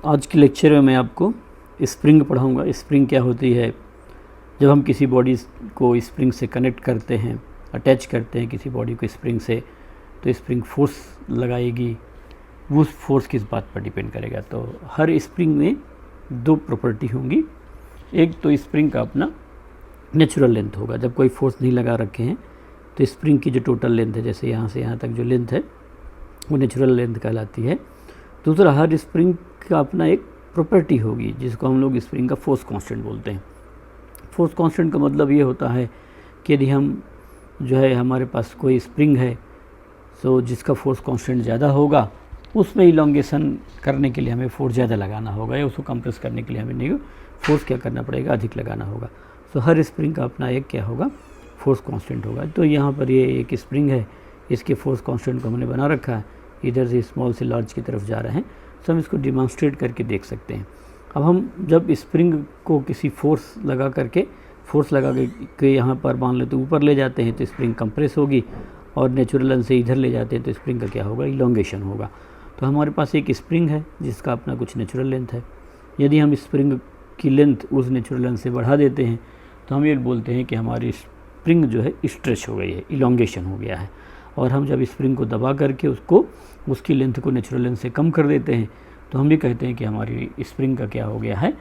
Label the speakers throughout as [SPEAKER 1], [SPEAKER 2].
[SPEAKER 1] आज के लेक्चर में मैं आपको स्प्रिंग पढ़ाऊंगा। स्प्रिंग क्या होती है? जब हम किसी बॉडी को स्प्रिंग से कनेक्ट करते हैं, अटैच करते हैं किसी बॉडी को स्प्रिंग से, तो स्प्रिंग फोर्स लगाएगी। वो फोर्स किस बात पर डिपेंड करेगा? तो हर स्प्रिंग में दो प्रॉपर्टी होंगी। एक तो स्प्रिंग का अपना नेचुरल लेंथ होगा। जब कोई फोर्स नहीं लगा रखे हैं तो स्प्रिंग की जो टोटल लेंथ है, जैसे यहाँ से यहाँ तक जो लेंथ है, वो नेचुरल लेंथ कहलाती है। दूसरा, हर स्प्रिंग का अपना एक प्रॉपर्टी होगी जिसको हम लोग स्प्रिंग का फोर्स कांस्टेंट बोलते हैं। फोर्स कांस्टेंट का मतलब ये होता है कि यदि हम जो है हमारे पास कोई स्प्रिंग है, तो जिसका फोर्स कांस्टेंट ज़्यादा होगा, उसमें इलोंगेशन करने के लिए हमें फोर्स ज़्यादा लगाना होगा, या उसको कंप्रेस करने के लिए हमें फोर्स क्या करना पड़ेगा, अधिक लगाना होगा। तो हर स्प्रिंग का अपना एक क्या होगा, फोर्स कांस्टेंट होगा। तो यहाँ पर ये एक स्प्रिंग है, इसके फोर्स कांस्टेंट को हमने बना रखा है, इधर से स्मॉल से लार्ज की तरफ जा रहे हैं। तो हम इसको डिमॉन्स्ट्रेट करके देख सकते हैं। अब हम जब स्प्रिंग को किसी फोर्स लगा के यहाँ पर मान लेते ऊपर ले जाते हैं तो स्प्रिंग कंप्रेस होगी, और नेचुरल लेंथ से इधर ले जाते हैं तो स्प्रिंग का क्या होगा, इलोंगेशन होगा। तो हमारे पास एक स्प्रिंग है जिसका अपना कुछ नेचुरल लेंथ है। यदि हम स्प्रिंग की लेंथ उस नेचुरल लेंथ से बढ़ा देते हैं तो हम ये बोलते हैं कि हमारी स्प्रिंग जो है स्ट्रेच हो गई है, इलोंगेशन हो गया है। और हम जब स्प्रिंग को दबा करके उसकी लेंथ को नेचुरल लेंथ से कम कर देते हैं तो हम भी कहते हैं कि हमारी स्प्रिंग का क्या हो गया है,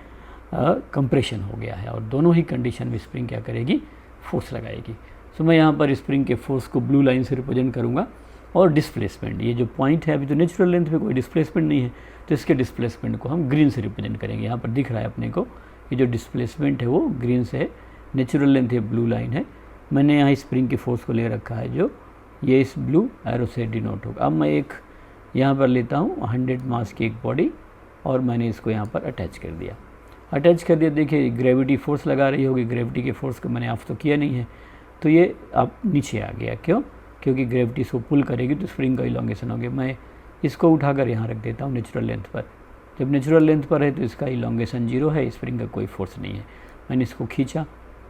[SPEAKER 1] कंप्रेशन हो गया है। और दोनों ही कंडीशन में स्प्रिंग क्या करेगी, फोर्स लगाएगी। तो मैं यहाँ पर स्प्रिंग के फोर्स को ब्लू लाइन से रिप्रेजेंट करूँगा। और डिस्प्लेसमेंट, ये जो पॉइंट है, अभी तो नेचुरल लेंथ में कोई डिस्प्लेसमेंट नहीं है, तो इसके डिस्प्लेसमेंट को हम ग्रीन से रिप्रेजेंट करेंगे। यहाँ पर दिख रहा है अपने को, ये जो डिस्प्लेसमेंट है वो ग्रीन से है, नेचुरल लेंथ है ब्लू लाइन है। मैंने यहाँ स्प्रिंग के फोर्स को ले रखा है जो ये इस ब्लू एरो से डिनोट होगा। अब मैं एक यहाँ पर लेता हूँ 100 मास की एक बॉडी, और मैंने इसको यहाँ पर अटैच कर दिया। देखिए ग्रेविटी फोर्स लगा रही होगी, ग्रेविटी के फोर्स को मैंने ऑफ तो किया नहीं है, तो ये अब नीचे आ गया। क्यों? क्योंकि ग्रेविटी इसको पुल करेगी तो स्प्रिंग का इलोंगेशन हो गया। मैं इसको उठाकर यहाँ रख देता हूँ नेचुरल लेंथ पर। जब नेचुरल लेंथ पर है तो इसका इलोंगेशन 0 है, स्प्रिंग का कोई फोर्स नहीं है। मैंने इसको खींचा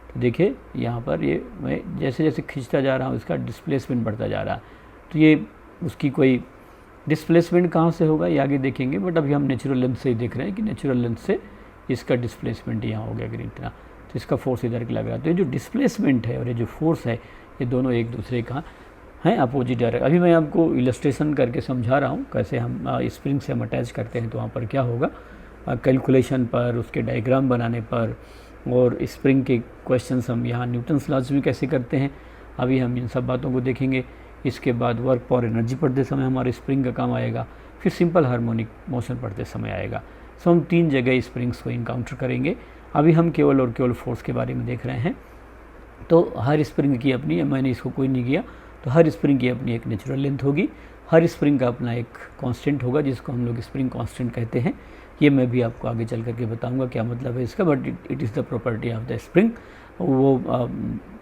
[SPEAKER 1] तो देखिए यहाँ पर ये मैं जैसे जैसे खींचता जा रहा हूँ इसका डिस्प्लेसमेंट बढ़ता जा रहा है। तो ये उसकी कोई डिस्प्लेसमेंट कहाँ से होगा ये आगे देखेंगे, बट अभी हम नेचुरल लेंथ से ही देख रहे हैं कि नेचुरल लेंथ से इसका डिस्प्लेसमेंट यहाँ हो गया ग्रीन इतना, तो इसका फोर्स इधर के लग रहा है। तो ये जो डिस्प्लेसमेंट है और ये जो फोर्स है, ये दोनों एक दूसरे का हैं अपोजिट डायरेक्ट। अभी मैं आपको इलस्ट्रेशन करके समझा रहा हूँ कैसे हम स्प्रिंग से हम अटैच करते हैं तो वहाँ पर क्या होगा, कैलकुलेशन पर, उसके डायग्राम बनाने पर, और स्प्रिंग के क्वेश्चंस हम यहाँ न्यूटन्स लॉज में कैसे करते हैं, अभी हम इन सब बातों को देखेंगे। इसके बाद वर्क फॉर एनर्जी पढ़ते समय हमारे स्प्रिंग का काम आएगा, फिर सिंपल हार्मोनिक मोशन पढ़ते समय आएगा। सो हम 3 जगह स्प्रिंग्स को इनकाउंटर करेंगे। अभी हम केवल और केवल फोर्स के बारे में देख रहे हैं। तो हर स्प्रिंग की अपनी, मैंने इसको कोई नहीं किया, तो हर स्प्रिंग की अपनी एक नेचुरल लेंथ होगी, हर स्प्रिंग का अपना एक कांस्टेंट होगा जिसको हम लोग स्प्रिंग कांस्टेंट कहते हैं। ये मैं भी आपको आगे चल करके बताऊंगा क्या मतलब है इसका, but it is the property of the spring. वो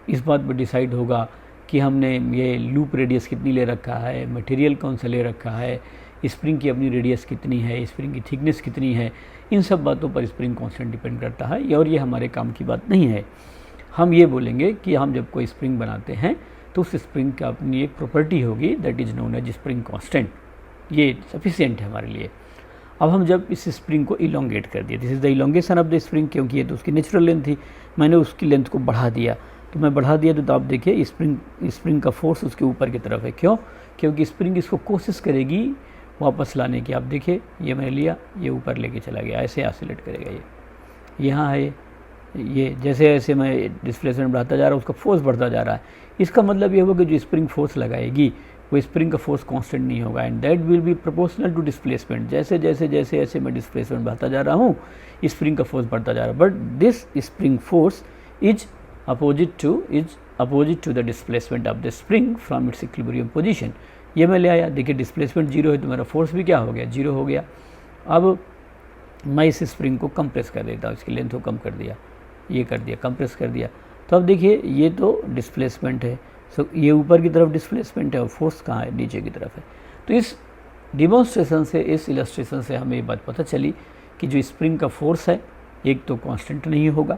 [SPEAKER 1] इस बात पर डिसाइड होगा कि हमने ये लूप रेडियस कितनी ले रखा है, मटेरियल कौन सा ले रखा है, स्प्रिंग की अपनी रेडियस कितनी है, स्प्रिंग की थिकनेस कितनी है, इन सब बातों पर स्प्रिंग कांस्टेंट डिपेंड करता है। और ये हमारे काम की बात नहीं है। हम ये बोलेंगे कि हम जब कोई स्प्रिंग बनाते हैं तो उस स्प्रिंग का अपनी एक प्रॉपर्टी होगी, that is known as spring constant. ये सफिशिएंट है हमारे लिए। अब हम जब इस स्प्रिंग को इलोंगेट कर दिया, this is the elongation of the spring, क्योंकि ये तो उसकी नेचुरल लेंथ थी, मैंने उसकी लेंथ को बढ़ा दिया। तो मैं बढ़ा दिया तो आप देखिए स्प्रिंग का फोर्स उसके ऊपर की तरफ है। क्यों? क्योंकि स्प्रिंग इसको कोशिश करेगी वापस लाने की। आप देखिए ये मैंने लिया, ये ऊपर लेके चला गया, ऐसे ऑसिलेट करेगा। ये यहाँ है, ये जैसे जैसे मैं डिस्प्लेसमेंट बढ़ाता जा रहा हूँ उसका फोर्स बढ़ता जा रहा है। इसका मतलब ये होगा कि जो स्प्रिंग फोर्स लगाएगी वो स्प्रिंग का फोर्स कांस्टेंट नहीं होगा, and that will be proportional to displacement. जैसे जैसे जैसे ऐसे मैं डिस्प्लेसमेंट बढ़ाता जा रहा हूँ, स्प्रिंग का फोर्स बढ़ता जा रहा है, but this spring force is opposite to the displacement of the spring from its equilibrium position. ये मैं ले आया, देखिए डिस्प्लेसमेंट 0 है तो मेरा फोर्स भी क्या हो गया, 0 हो गया। अब मैं इस स्प्रिंग को कंप्रेस कर देता हूँ, इसकी लेंथ को कम कर दिया, ये कर दिया, कंप्रेस कर दिया। तो अब देखिए ये तो डिस्प्लेसमेंट है, सो ये ऊपर की तरफ डिस्प्लेसमेंट है और फोर्स कहाँ है, नीचे की तरफ है। तो इस डिमॉन्स्ट्रेशन से, इस इलस्ट्रेशन से हमें ये बात पता चली कि जो स्प्रिंग का फोर्स है एक तो कांस्टेंट नहीं होगा,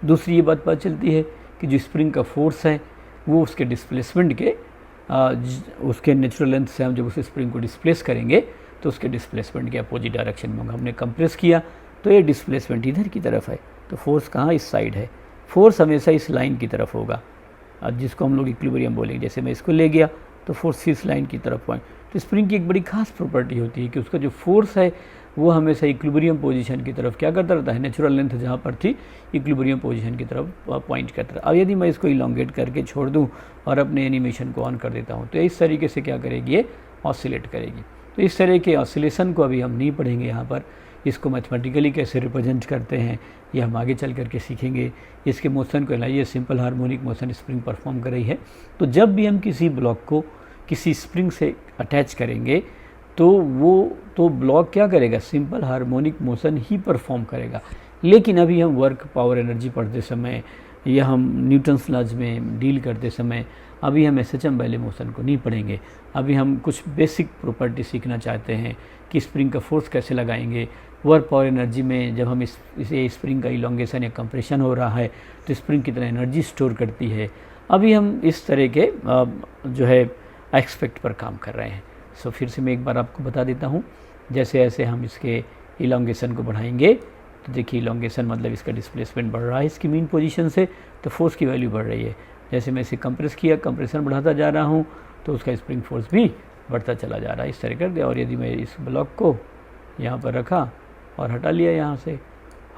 [SPEAKER 1] दूसरी ये बात पता चलती है कि जो स्प्रिंग का फोर्स है वो उसके डिस्प्लेसमेंट के उसके नेचुरल लेंथ से हम जब उस स्प्रिंग को डिस्प्लेस करेंगे तो उसके डिस्प्लेसमेंट के अपोजिट डायरेक्शन में होगा। हमने कंप्रेस किया तो ये डिस्प्लेसमेंट इधर की तरफ है, तो फोर्स कहाँ, इस साइड है। फोर्स हमेशा इस लाइन की तरफ होगा, जिसको हम लोग इक्विलिब्रियम बोलेंगे। जैसे मैं इसको ले गया तो फोर्स इस लाइन की तरफ पॉइंट। तो स्प्रिंग की एक बड़ी खास प्रॉपर्टी होती है कि उसका जो फोर्स है वो हमेशा इक्विलिब्रियम पोजीशन की तरफ क्या करता रहता है, नेचुरल लेंथ जहाँ पर थी इक्विलिब्रियम पोजीशन की तरफ पॉइंट करता रहा। अब यदि मैं इसको इलोंगेट करके छोड़ दूँ और अपने एनिमेशन को ऑन कर देता हूँ तो इस तरीके से क्या करेगी, ये ऑसिलेट करेगी। तो इस तरह के ऑसिलेशन को अभी हम नहीं पढ़ेंगे यहाँ पर, इसको मैथमेटिकली कैसे रिप्रेजेंट करते हैं ये हम आगे चल करके सीखेंगे। इसके मोशन को ये simple harmonic motion spring perform कर रही है। तो जब भी हम किसी ब्लॉक को किसी स्प्रिंग से अटैच करेंगे तो वो ब्लॉक क्या करेगा, सिंपल हार्मोनिक मोशन ही परफॉर्म करेगा। लेकिन अभी हम वर्क पावर एनर्जी पढ़ते समय या हम न्यूटन्स लॉज में डील करते समय अभी हम एसएचएम वैल्यू मोशन को नहीं पढ़ेंगे। अभी हम कुछ बेसिक प्रॉपर्टी सीखना चाहते हैं कि स्प्रिंग का फोर्स कैसे लगाएंगे। वर्क पावर एनर्जी में जब हम इसे स्प्रिंग का इलोंगेशन या कंप्रेशन हो रहा है तो स्प्रिंग कितना एनर्जी स्टोर करती है। अभी हम इस तरह के जो है एस्पेक्ट पर काम कर रहे हैं। सो फिर से मैं एक बार आपको बता देता हूँ, जैसे ऐसे हम इसके इलोंगेशन को बढ़ाएंगे तो देखिए इलोंगेशन मतलब इसका डिस्प्लेसमेंट बढ़ रहा है इसकी मीन पोजीशन से, तो फोर्स की वैल्यू बढ़ रही है। जैसे मैं इसे कंप्रेस किया, कंप्रेशन बढ़ाता जा रहा हूँ तो उसका स्प्रिंग फोर्स भी बढ़ता चला जा रहा है, इस तरह कर दिया। और यदि मैं इस ब्लॉक को यहाँ पर रखा और हटा लिया, यहाँ से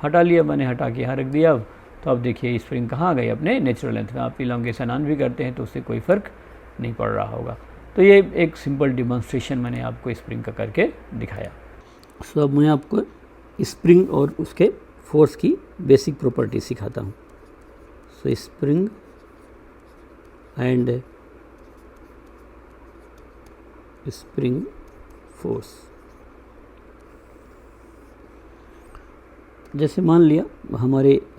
[SPEAKER 1] हटा लिया मैंने, हटा के यहाँ रख दिया, अब तो अब देखिए स्प्रिंग कहाँ गई, अपने नेचुरल लेंथ में। आप इलोंगेशन ऑन भी करते हैं तो उससे कोई फ़र्क नहीं पड़ रहा होगा। तो ये एक सिंपल डिमॉन्स्ट्रेशन मैंने आपको स्प्रिंग का करके दिखाया। सो अब मैं आपको स्प्रिंग और उसके फोर्स की बेसिक प्रॉपर्टी सिखाता हूँ। सो स्प्रिंग एंड स्प्रिंग फोर्स। जैसे मान लिया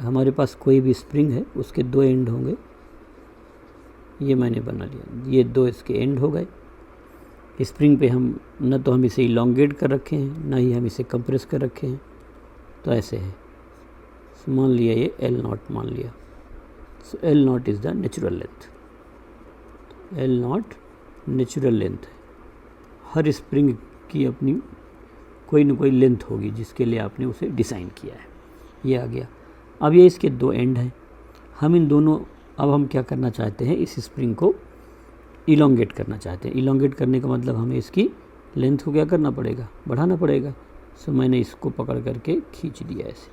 [SPEAKER 1] हमारे पास कोई भी स्प्रिंग है, उसके दो एंड होंगे, ये मैंने बना लिया, ये दो इसके एंड हो गए। स्प्रिंग पे हम न तो हम इसे इलोंगेट कर रखे हैं, ना ही हम इसे कंप्रेस कर रखे हैं, तो ऐसे है। मान लिया ये L0 मान लिया। सो L0 is the natural length, L0 natural length है। हर स्प्रिंग की अपनी कोई न कोई लेंथ होगी जिसके लिए आपने उसे डिज़ाइन किया है। ये आ गया। अब ये इसके दो एंड हैं, हम इन दोनों, अब हम क्या करना चाहते हैं, इस स्प्रिंग को इलोंगेट करना चाहते हैं। इलोंगेट करने का मतलब हमें इसकी लेंथ को क्या करना पड़ेगा, बढ़ाना पड़ेगा। सो मैंने इसको पकड़ करके खींच दिया ऐसे,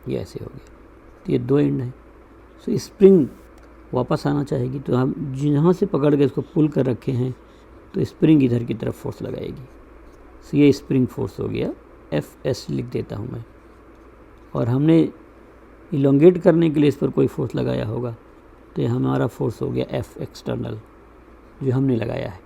[SPEAKER 1] ये ऐसे हो गया। तो ये दो एंड हैं। सो स्प्रिंग वापस आना चाहेगी तो हम जहाँ से पकड़ के इसको पुल कर रखे हैं तो स्प्रिंग इधर की तरफ फोर्स लगाएगी। सो ये स्प्रिंग फोर्स हो गया, Fs लिख देता हूँ मैं। और हमने इलोंगेट करने के लिए इस पर कोई फोर्स लगाया होगा तो ये हमारा फोर्स हो गया F एक्सटर्नल, जो हमने लगाया है।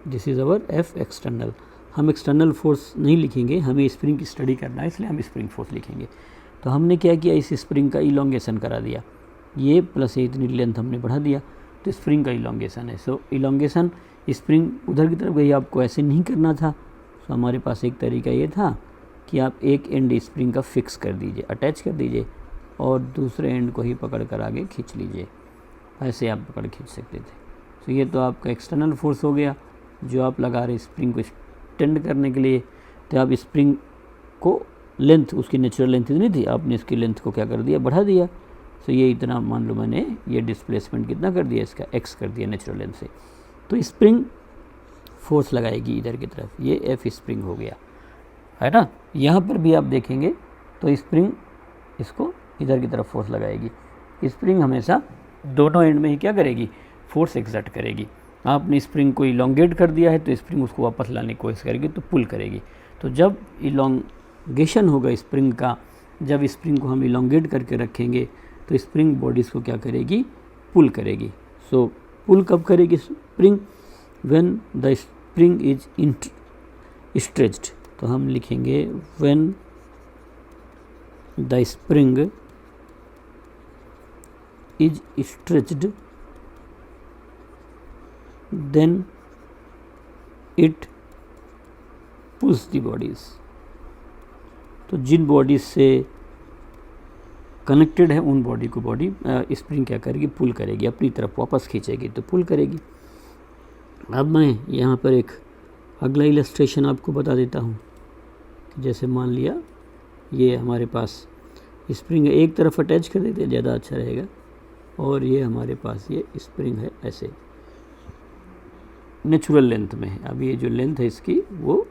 [SPEAKER 1] This is our F external. हम एक्सटर्नल फोर्स नहीं लिखेंगे, हमें स्प्रिंग की स्टडी करना है, इसलिए हम स्प्रिंग फोर्स लिखेंगे। तो हमने क्या किया, इस स्प्रिंग का इलोंगेशन करा दिया, ये प्लस ये इतनी लेंथ हमने बढ़ा दिया, तो स्प्रिंग का इलोंगेशन है। सो इलोंगेशन, स्प्रिंग उधर की तरफ गई, आपको ऐसे नहीं करना था। सो हमारे पास एक तरीका ये था कि आप एक एंड स्प्रिंग का फिक्स कर दीजिए, अटैच कर दीजिए, और दूसरे एंड को ही पकड़ कर आगे खींच लीजिए। ऐसे आप पकड़ खींच सकते थे। तो ये तो आपका एक्सटर्नल फोर्स हो गया जो आप लगा रहे स्प्रिंग को एक्सटेंड करने के लिए। तो आप स्प्रिंग को लेंथ, उसकी नेचुरल लेंथ इतनी थी, आपने इसकी लेंथ को क्या कर दिया, बढ़ा दिया। तो ये इतना, मान लो मैंने ये डिस्प्लेसमेंट कितना कर दिया, इसका x कर दिया नेचुरल लेंथ से। तो स्प्रिंग फोर्स लगाएगी इधर की तरफ, ये F स्प्रिंग हो गया, है ना। यहाँ पर भी आप देखेंगे तो स्प्रिंग इसको इधर की तरफ फोर्स लगाएगी। स्प्रिंग हमेशा दोनों एंड में ही क्या करेगी, फोर्स एक्सर्ट करेगी। आपने स्प्रिंग को इलोंगेट कर दिया है तो स्प्रिंग उसको वापस लाने की कोशिश करेगी, तो पुल करेगी। तो जब इलोंगेशन होगा स्प्रिंग का, जब स्प्रिंग को हम इलोंगेट करके रखेंगे तो स्प्रिंग बॉडीज़ को क्या करेगी, पुल करेगी। सो पुल कब करेगी spring, when the spring is stretched. तो हम लिखेंगे when the spring is stretched then it pulls the bodies. तो जिन बॉडीज से कनेक्टेड है उन बॉडी को स्प्रिंग क्या करेगी, पुल करेगी, अपनी तरफ वापस खींचेगी, तो पुल करेगी। अब मैं यहाँ पर एक अगला इलस्ट्रेशन आपको बता देता हूँ। जैसे मान लिया ये हमारे पास स्प्रिंग है, एक तरफ अटैच कर देते हैं, ज़्यादा अच्छा रहेगा। और ये हमारे पास ये स्प्रिंग है ऐसे नेचुरल लेंथ में है। अब ये जो लेंथ है इसकी वो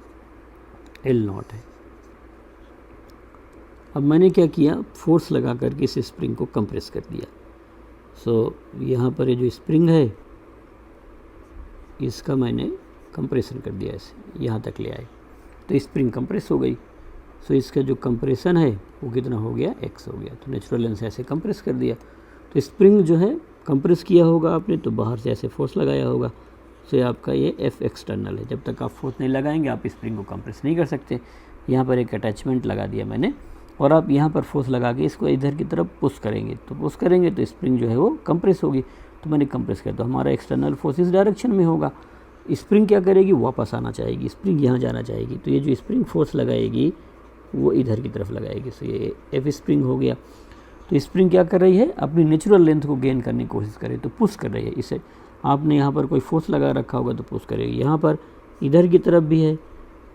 [SPEAKER 1] L0 है। अब मैंने क्या किया, फोर्स लगा करके इस स्प्रिंग को कंप्रेस कर दिया। सो यहाँ पर ये जो स्प्रिंग है इसका मैंने कंप्रेशन कर दिया, ऐसे यहाँ तक ले आए तो स्प्रिंग कंप्रेस हो गई। सो इसका जो कंप्रेशन है वो कितना हो गया, x हो गया। तो नेचुरल लेंथ से ऐसे कंप्रेस कर दिया। तो स्प्रिंग जो है कंप्रेस किया होगा आपने, तो बाहर से ऐसे फोर्स लगाया होगा। सो आपका ये F एक्सटर्नल है। जब तक आप फोर्स नहीं लगाएंगे आप स्प्रिंग को कंप्रेस नहीं कर सकते। यहाँ पर एक अटैचमेंट लगा दिया मैंने, और आप यहाँ पर फोर्स लगा के इसको इधर की तरफ पुश करेंगे, तो पुश करेंगे तो स्प्रिंग जो है वो कंप्रेस होगी। तो मैंने कंप्रेस किया तो हमारा एक्सटर्नल फोर्स इस डायरेक्शन में होगा। स्प्रिंग क्या करेगी, वापस आना चाहेगी, स्प्रिंग यहाँ जाना चाहेगी। तो ये जो स्प्रिंग फोर्स लगाएगी वो इधर की तरफ लगाएगी। सो ये F स्प्रिंग हो गया। तो स्प्रिंग क्या कर रही है, अपनी नेचुरल लेंथ को गेन करने की कोशिश करे, तो पुश कर रही है। इसे आपने यहाँ पर कोई फोर्स लगा रखा होगा तो पुश करेगी। यहाँ पर इधर की तरफ भी है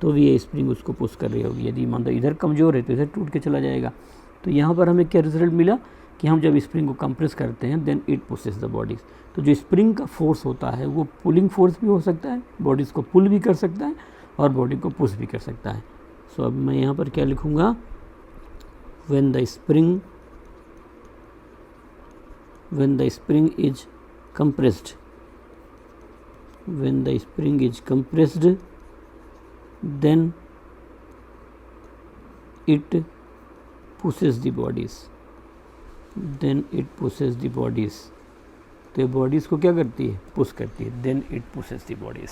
[SPEAKER 1] तो भी ये स्प्रिंग उसको पुश कर रही होगी। यदि मान लो इधर कमज़ोर है तो इधर टूट के चला जाएगा। तो यहाँ पर हमें क्या रिजल्ट मिला कि हम जब स्प्रिंग को कंप्रेस करते हैं then it pushes the bodies. तो जो स्प्रिंग का फोर्स होता है वो पुलिंग फोर्स भी हो सकता है, बॉडीज़ को पुल भी कर सकता है और बॉडी को पुश भी कर सकता है। सो अब मैं यहाँ पर क्या लिखूँगा, when the spring is compressed, then it pushes the bodies, तो ये बॉडीज़ को क्या करती है, पुश करती है। Then it pushes the bodies.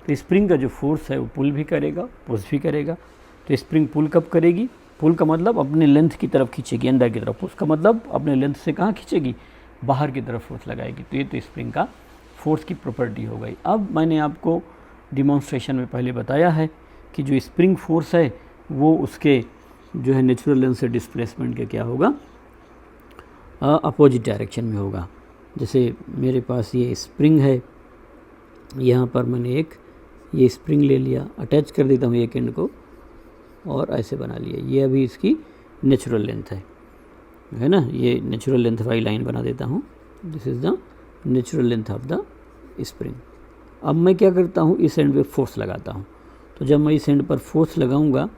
[SPEAKER 1] तो स्प्रिंग का जो फोर्स है वो पुल भी करेगा, पुश भी करेगा। तो स्प्रिंग पुल कब करेगी, पुल का मतलब अपने लेंथ की तरफ खींचेगी अंदर की तरफ, पुश का मतलब अपने लेंथ से कहाँ खींचेगी, बाहर की तरफ फोर्स लगाएगी। तो ये तो स्प्रिंग का फोर्स की प्रॉपर्टी हो गई। अब मैंने आपको डिमॉन्स्ट्रेशन में पहले बताया है कि जो स्प्रिंग फोर्स है वो उसके जो है नेचुरल लेंथ से डिस्प्लेसमेंट के क्या होगा, अपोजिट डायरेक्शन में होगा। जैसे मेरे पास ये स्प्रिंग है, यहाँ पर मैंने एक ये स्प्रिंग ले लिया, अटैच कर देता हूँ एक एंड को और ऐसे बना लिया। ये अभी इसकी नेचुरल लेंथ है ना, ये नेचुरल लेंथ वाली लाइन बना देता हूँ। This is the natural length of the spring. अब मैं क्या करता हूँ, इस एंड पे फोर्स लगाता हूँ। तो जब मैं इस एंड पर फोर्स लगाऊंगा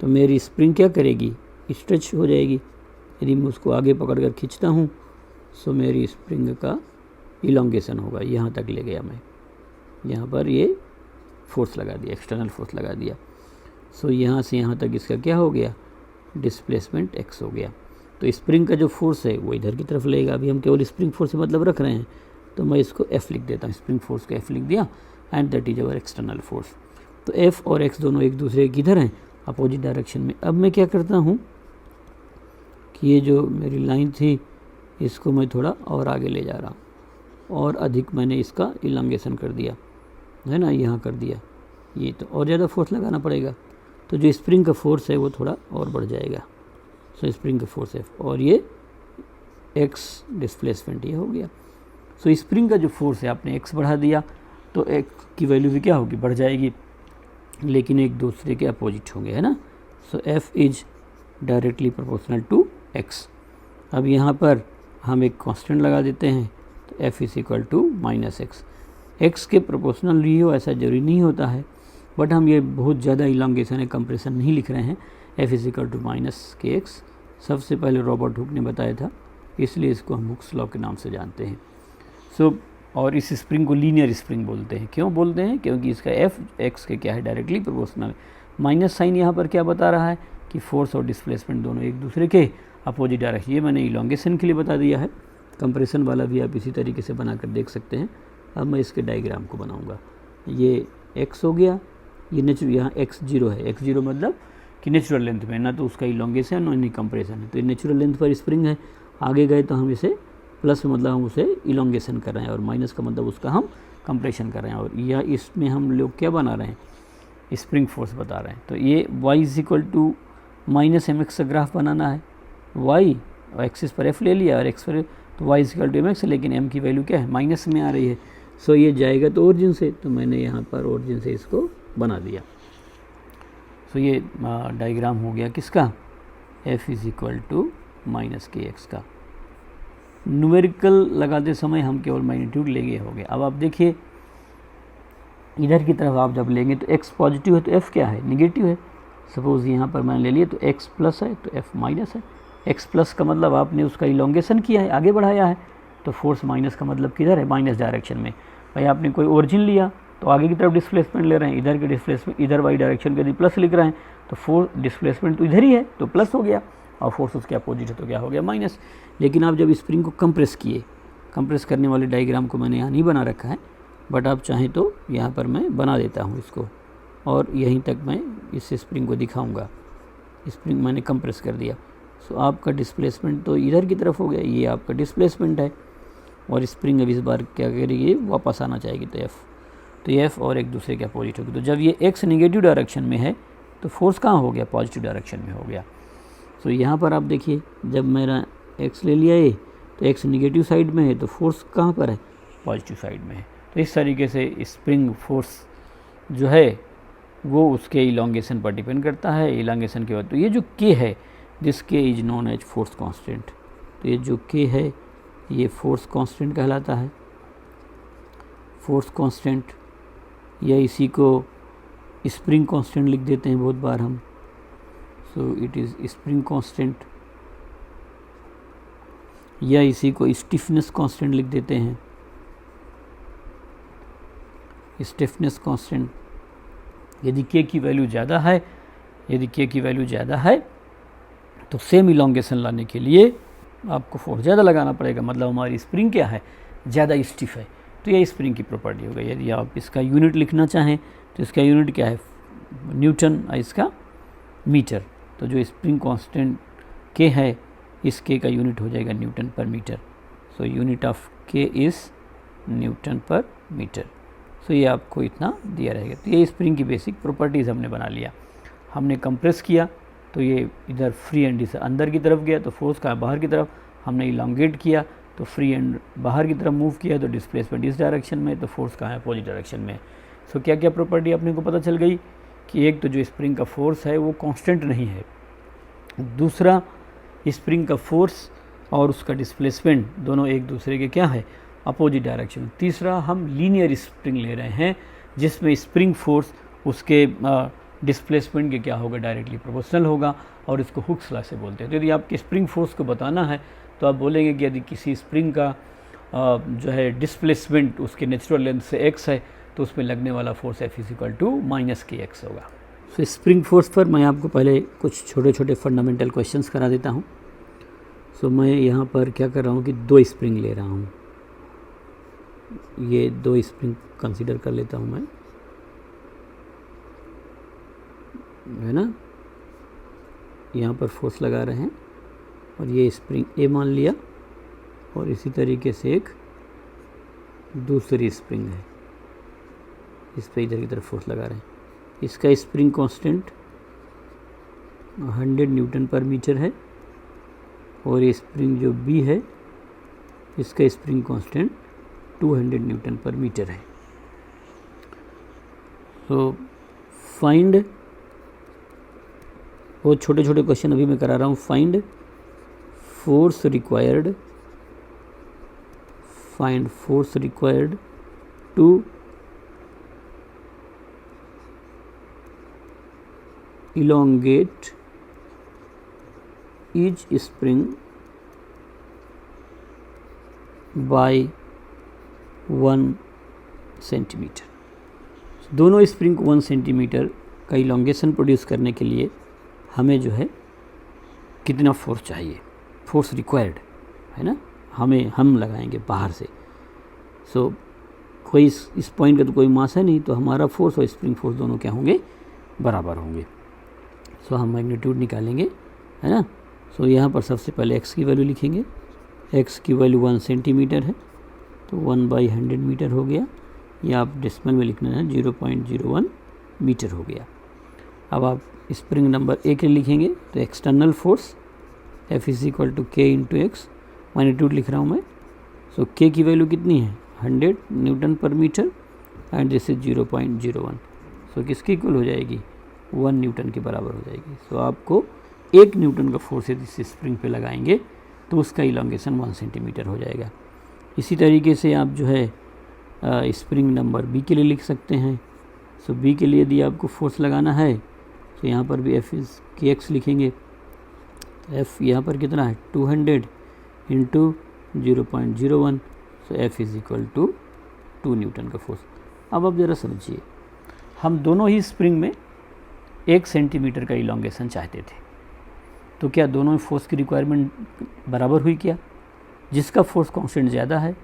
[SPEAKER 1] तो मेरी स्प्रिंग क्या करेगी, स्ट्रेच हो जाएगी। यदि मैं उसको आगे पकड़ कर खींचता हूँ सो मेरी स्प्रिंग का इलोंगेशन होगा। यहाँ तक ले गया मैं, यहाँ पर ये फोर्स लगा दिया, एक्सटर्नल फोर्स लगा दिया। सो यहाँ से यहाँ तक इसका क्या हो गया, डिस्प्लेसमेंट x हो गया। तो स्प्रिंग का जो फोर्स है वो इधर की तरफ लेगा। अभी हम केवल स्प्रिंग फोर्स से मतलब रख रहे हैं, तो मैं इसको F लिख देता हूँ। स्प्रिंग फोर्स को F लिख दिया and that is our external force. तो F और x दोनों एक दूसरे के इधर हैं, अपोजिट डायरेक्शन में। अब मैं क्या करता हूँ कि ये जो मेरी लाइन थी इसको मैं थोड़ा और आगे ले जा रहा हूँ और अधिक मैंने इसका इलांगेशन कर दिया है ना, यहाँ कर दिया। ये तो और ज़्यादा फोर्स लगाना पड़ेगा, तो जो स्प्रिंग का फोर्स है वो थोड़ा और बढ़ जाएगा। सो स्प्रिंग का फोर्स है और ये x डिस्प्लेसमेंट ये हो गया। सो स्प्रिंग का जो फोर्स है आपने x बढ़ा दिया तो x की वैल्यू भी क्या होगी, बढ़ जाएगी, लेकिन एक दूसरे के अपोजिट होंगे, है ना। So F is directly proportional to x। अब यहाँ पर हम एक कांस्टेंट लगा देते हैं, तो F is equal to -x। x के प्रोपोर्शनल ही हो ऐसा जरूरी नहीं होता है, बट हम ये बहुत ज़्यादा इलांगेशन है, कंप्रेशन नहीं लिख रहे हैं। F is equal to -kx सबसे पहले रॉबर्ट हुक ने बताया था, इसलिए इसको हम हुक्स लॉ के नाम से जानते हैं। सो और इस स्प्रिंग को लीनियर स्प्रिंग बोलते हैं। क्यों बोलते हैं, क्योंकि इसका F x के क्या है, डायरेक्टली प्रोपोर्शनल। माइनस साइन यहाँ पर क्या बता रहा है कि फोर्स और डिस्प्लेसमेंट दोनों एक दूसरे के अपोजिट डायरेक्शन। ये मैंने इलांगेशन के लिए बता दिया है, कंप्रेशन वाला भी आप इसी तरीके से बना कर देख सकते हैं। अब मैं इसके डायग्राम को बनाऊँगा। ये x हो गया, ये नेचुरल, यहाँ x0 है। x0 मतलब कि नेचुरल लेंथ में, ना तो उसका इलांगेशन और नहीं कंप्रेशन है। तो ये नेचुरल लेंथ पर स्प्रिंग है। आगे गए तो हम इसे प्लस मतलब हम उसे इलांगेशन कर रहे हैं और माइनस का मतलब उसका हम कंप्रेशन कर रहे हैं। और यह इसमें हम लोग क्या बना रहे हैं, स्प्रिंग फोर्स बता रहे हैं। तो ये y is equal to -mx का ग्राफ बनाना है। y और एक्सिस पर f ले लिया और x पर, तो y is equal to mx, लेकिन m की वैल्यू क्या है, माइनस में आ रही है। सो ये जाएगा तो ओरिजिन से, तो मैंने यहाँ पर ओरिजिन से इसको बना दिया। सो ये डायग्राम हो गया किसका, F is equal to minus K X का। न्यूमेरिकल लगाते समय हम केवल मैग्नीट्यूड लेंगे, हो गया। अब आप देखिए इधर की तरफ आप जब लेंगे तो x पॉजिटिव है तो f क्या है, निगेटिव है। सपोज़ यहाँ पर मैंने ले लिया तो x प्लस है तो f माइनस है। x प्लस का मतलब आपने उसका इलोंगेशन किया है, आगे बढ़ाया है, तो फोर्स माइनस का मतलब किधर है, माइनस डायरेक्शन में। भाई आपने कोई ओरिजिन लिया तो आगे की तरफ डिस्प्लेसमेंट ले रहे हैं, इधर के डिस्प्लेसमेंट इधर वाई डायरेक्शन के यदि प्लस लिख रहे हैं तो फोर्स डिस्प्लेसमेंट तो इधर ही है तो प्लस हो गया, और फोर्स उसके अपोजिट है तो क्या हो गया, माइनस। लेकिन आप जब स्प्रिंग को कंप्रेस किए, कंप्रेस करने वाले डायग्राम को मैंने यहाँ नहीं बना रखा है, बट आप चाहें तो यहाँ पर मैं बना देता हूँ इसको, और यहीं तक मैं इस स्प्रिंग को दिखाऊंगा। स्प्रिंग मैंने कंप्रेस कर दिया, सो आपका डिस्प्लेसमेंट तो इधर की तरफ हो गया, ये आपका डिस्प्लेसमेंट है, और स्प्रिंग अब इस बार क्या करेगी, वापस आना चाहेगी तो एफ़ और एक दूसरे के अपोजिट होगी। तो जब ये एक्स निगेटिव डायरेक्शन में है तो फोर्स कहाँ हो गया, पॉजिटिव डायरेक्शन में हो गया। सो यहाँ पर आप देखिए जब मेरा एक्स ले लिया ये तो एक्स निगेटिव साइड में है तो फोर्स कहाँ पर है, पॉजिटिव साइड में है। तो इस तरीके से स्प्रिंग फोर्स जो है वो उसके इलोंगेशन पर डिपेंड करता है। इलोंगेशन के बाद तो ये जो के है, this K is known as force constant. तो ये जो के है ये फोर्स कांस्टेंट कहलाता है, फोर्स कांस्टेंट, या इसी को स्प्रिंग कांस्टेंट लिख देते हैं बहुत बार हम। सो इट इज़ स्प्रिंग कांस्टेंट, या इसी को स्टिफनेस कांस्टेंट लिख देते हैं, स्टिफनेस कांस्टेंट। यदि के की वैल्यू ज़्यादा है, यदि के की वैल्यू ज़्यादा है तो सेम इलोंगेशन लाने के लिए आपको फोर्स ज़्यादा लगाना पड़ेगा, मतलब हमारी स्प्रिंग क्या है, ज़्यादा स्टिफ है। तो ये स्प्रिंग की प्रॉपर्टी हो गई। यदि आप इसका यूनिट लिखना चाहें तो इसका यूनिट क्या है, न्यूटन, इसका मीटर। तो जो स्प्रिंग कांस्टेंट के है, इस के का यूनिट हो जाएगा न्यूटन पर मीटर। सो यूनिट ऑफ के इज़ न्यूटन पर मीटर। सो ये आपको इतना दिया रहेगा। तो ये स्प्रिंग की बेसिक प्रॉपर्टीज़ हमने बना लिया। हमने कंप्रेस किया तो ये इधर फ्री एंड से अंदर की तरफ गया तो फोर्स का बाहर की तरफ, हमने इलांगेट किया तो फ्री एंड बाहर की तरफ मूव किया तो डिस्प्लेसमेंट इस डायरेक्शन में, तो फोर्स कहाँ है, अपोजिट डायरेक्शन में। सो क्या क्या प्रॉपर्टी अपने को पता चल गई कि एक तो जो स्प्रिंग का फोर्स है वो कांस्टेंट नहीं है, दूसरा स्प्रिंग का फोर्स और उसका डिस्प्लेसमेंट दोनों एक दूसरे के क्या है, अपोजिट डायरेक्शन। तीसरा हम लीनियर स्प्रिंग ले रहे हैं जिसमें स्प्रिंग फोर्स उसके डिस्प्लेसमेंट के क्या होगा, डायरेक्टली प्रोपोर्शनल होगा, और इसको हुक्स लॉ से बोलते हैं। तो यदि आपके स्प्रिंग फोर्स को बताना है तो आप बोलेंगे कि यदि किसी स्प्रिंग का जो है डिस्प्लेसमेंट उसके नेचुरल लेंथ से x है तो उसमें लगने वाला force F is equal to minus K X होगा। सो स्प्रिंग फोर्स पर मैं आपको पहले कुछ छोटे छोटे फंडामेंटल क्वेश्चंस करा देता हूँ। सो मैं यहाँ पर क्या कर रहा हूँ कि 2 स्प्रिंग ले रहा हूँ, ये 2 स्प्रिंग कंसीडर कर लेता हूँ मैं, है ना। यहाँ पर फोर्स लगा रहे हैं और ये स्प्रिंग ए मान लिया, और इसी तरीके से एक दूसरी स्प्रिंग है, इस पे इधर की तरफ फोर्स लगा रहे हैं। इसका स्प्रिंग कांस्टेंट 100 न्यूटन पर मीटर है, और ये स्प्रिंग जो बी है इसका स्प्रिंग कांस्टेंट 200 न्यूटन पर मीटर है। तो फाइंड, बहुत छोटे छोटे क्वेश्चन अभी मैं करा रहा हूँ। Find force required, find force required to elongate each spring by 1 centimetre. दोनों स्प्रिंग को 1 सेंटीमीटर का इलोंगेशन प्रोड्यूस करने के लिए हमें जो है कितना फोर्स चाहिए, फोर्स रिक्वायर्ड है ना, हम लगाएंगे बाहर से। सो कोई इस पॉइंट का तो कोई मास है नहीं, तो हमारा फोर्स और स्प्रिंग फोर्स दोनों क्या होंगे, बराबर होंगे। सो हम मैग्नीट्यूड निकालेंगे, है ना। सो यहाँ पर सबसे पहले एक्स की वैल्यू लिखेंगे। एक्स की वैल्यू 1 सेंटीमीटर है तो 1/100 मीटर हो गया, या आप डेसिमल में लिखना है 0.01 मीटर हो गया। अब आप स्प्रिंग नंबर ए के लिखेंगे तो external force F is equal to K into X, magnitude लिख रहा हूँ मैं। सो के की वैल्यू कितनी है, 100 न्यूटन पर मीटर एंड दिस इज 0.01। सो किसकी इक्वल हो जाएगी, 1 न्यूटन के बराबर हो जाएगी। सो आपको 1 न्यूटन का फोर्स यदि इस स्प्रिंग पे लगाएंगे तो उसका इलॉन्गेशन 1 सेंटीमीटर हो जाएगा। इसी तरीके से आप जो है स्प्रिंग नंबर बी के लिए लिख सकते हैं। सो बी के लिए यदि आपको फोर्स लगाना है तो यहाँ पर भी एफ इज़ के एक्स लिखेंगे। एफ यहाँ पर कितना है 200 into 0.01। So F is equal to 2 newton का फोर्स। अब आप ज़रा समझिए, हम दोनों ही स्प्रिंग में 1 सेंटीमीटर का इलॉन्गेशन चाहते थे, तो क्या दोनों में फोर्स की रिक्वायरमेंट बराबर हुई क्या? जिसका फोर्स कांस्टेंट ज़्यादा है,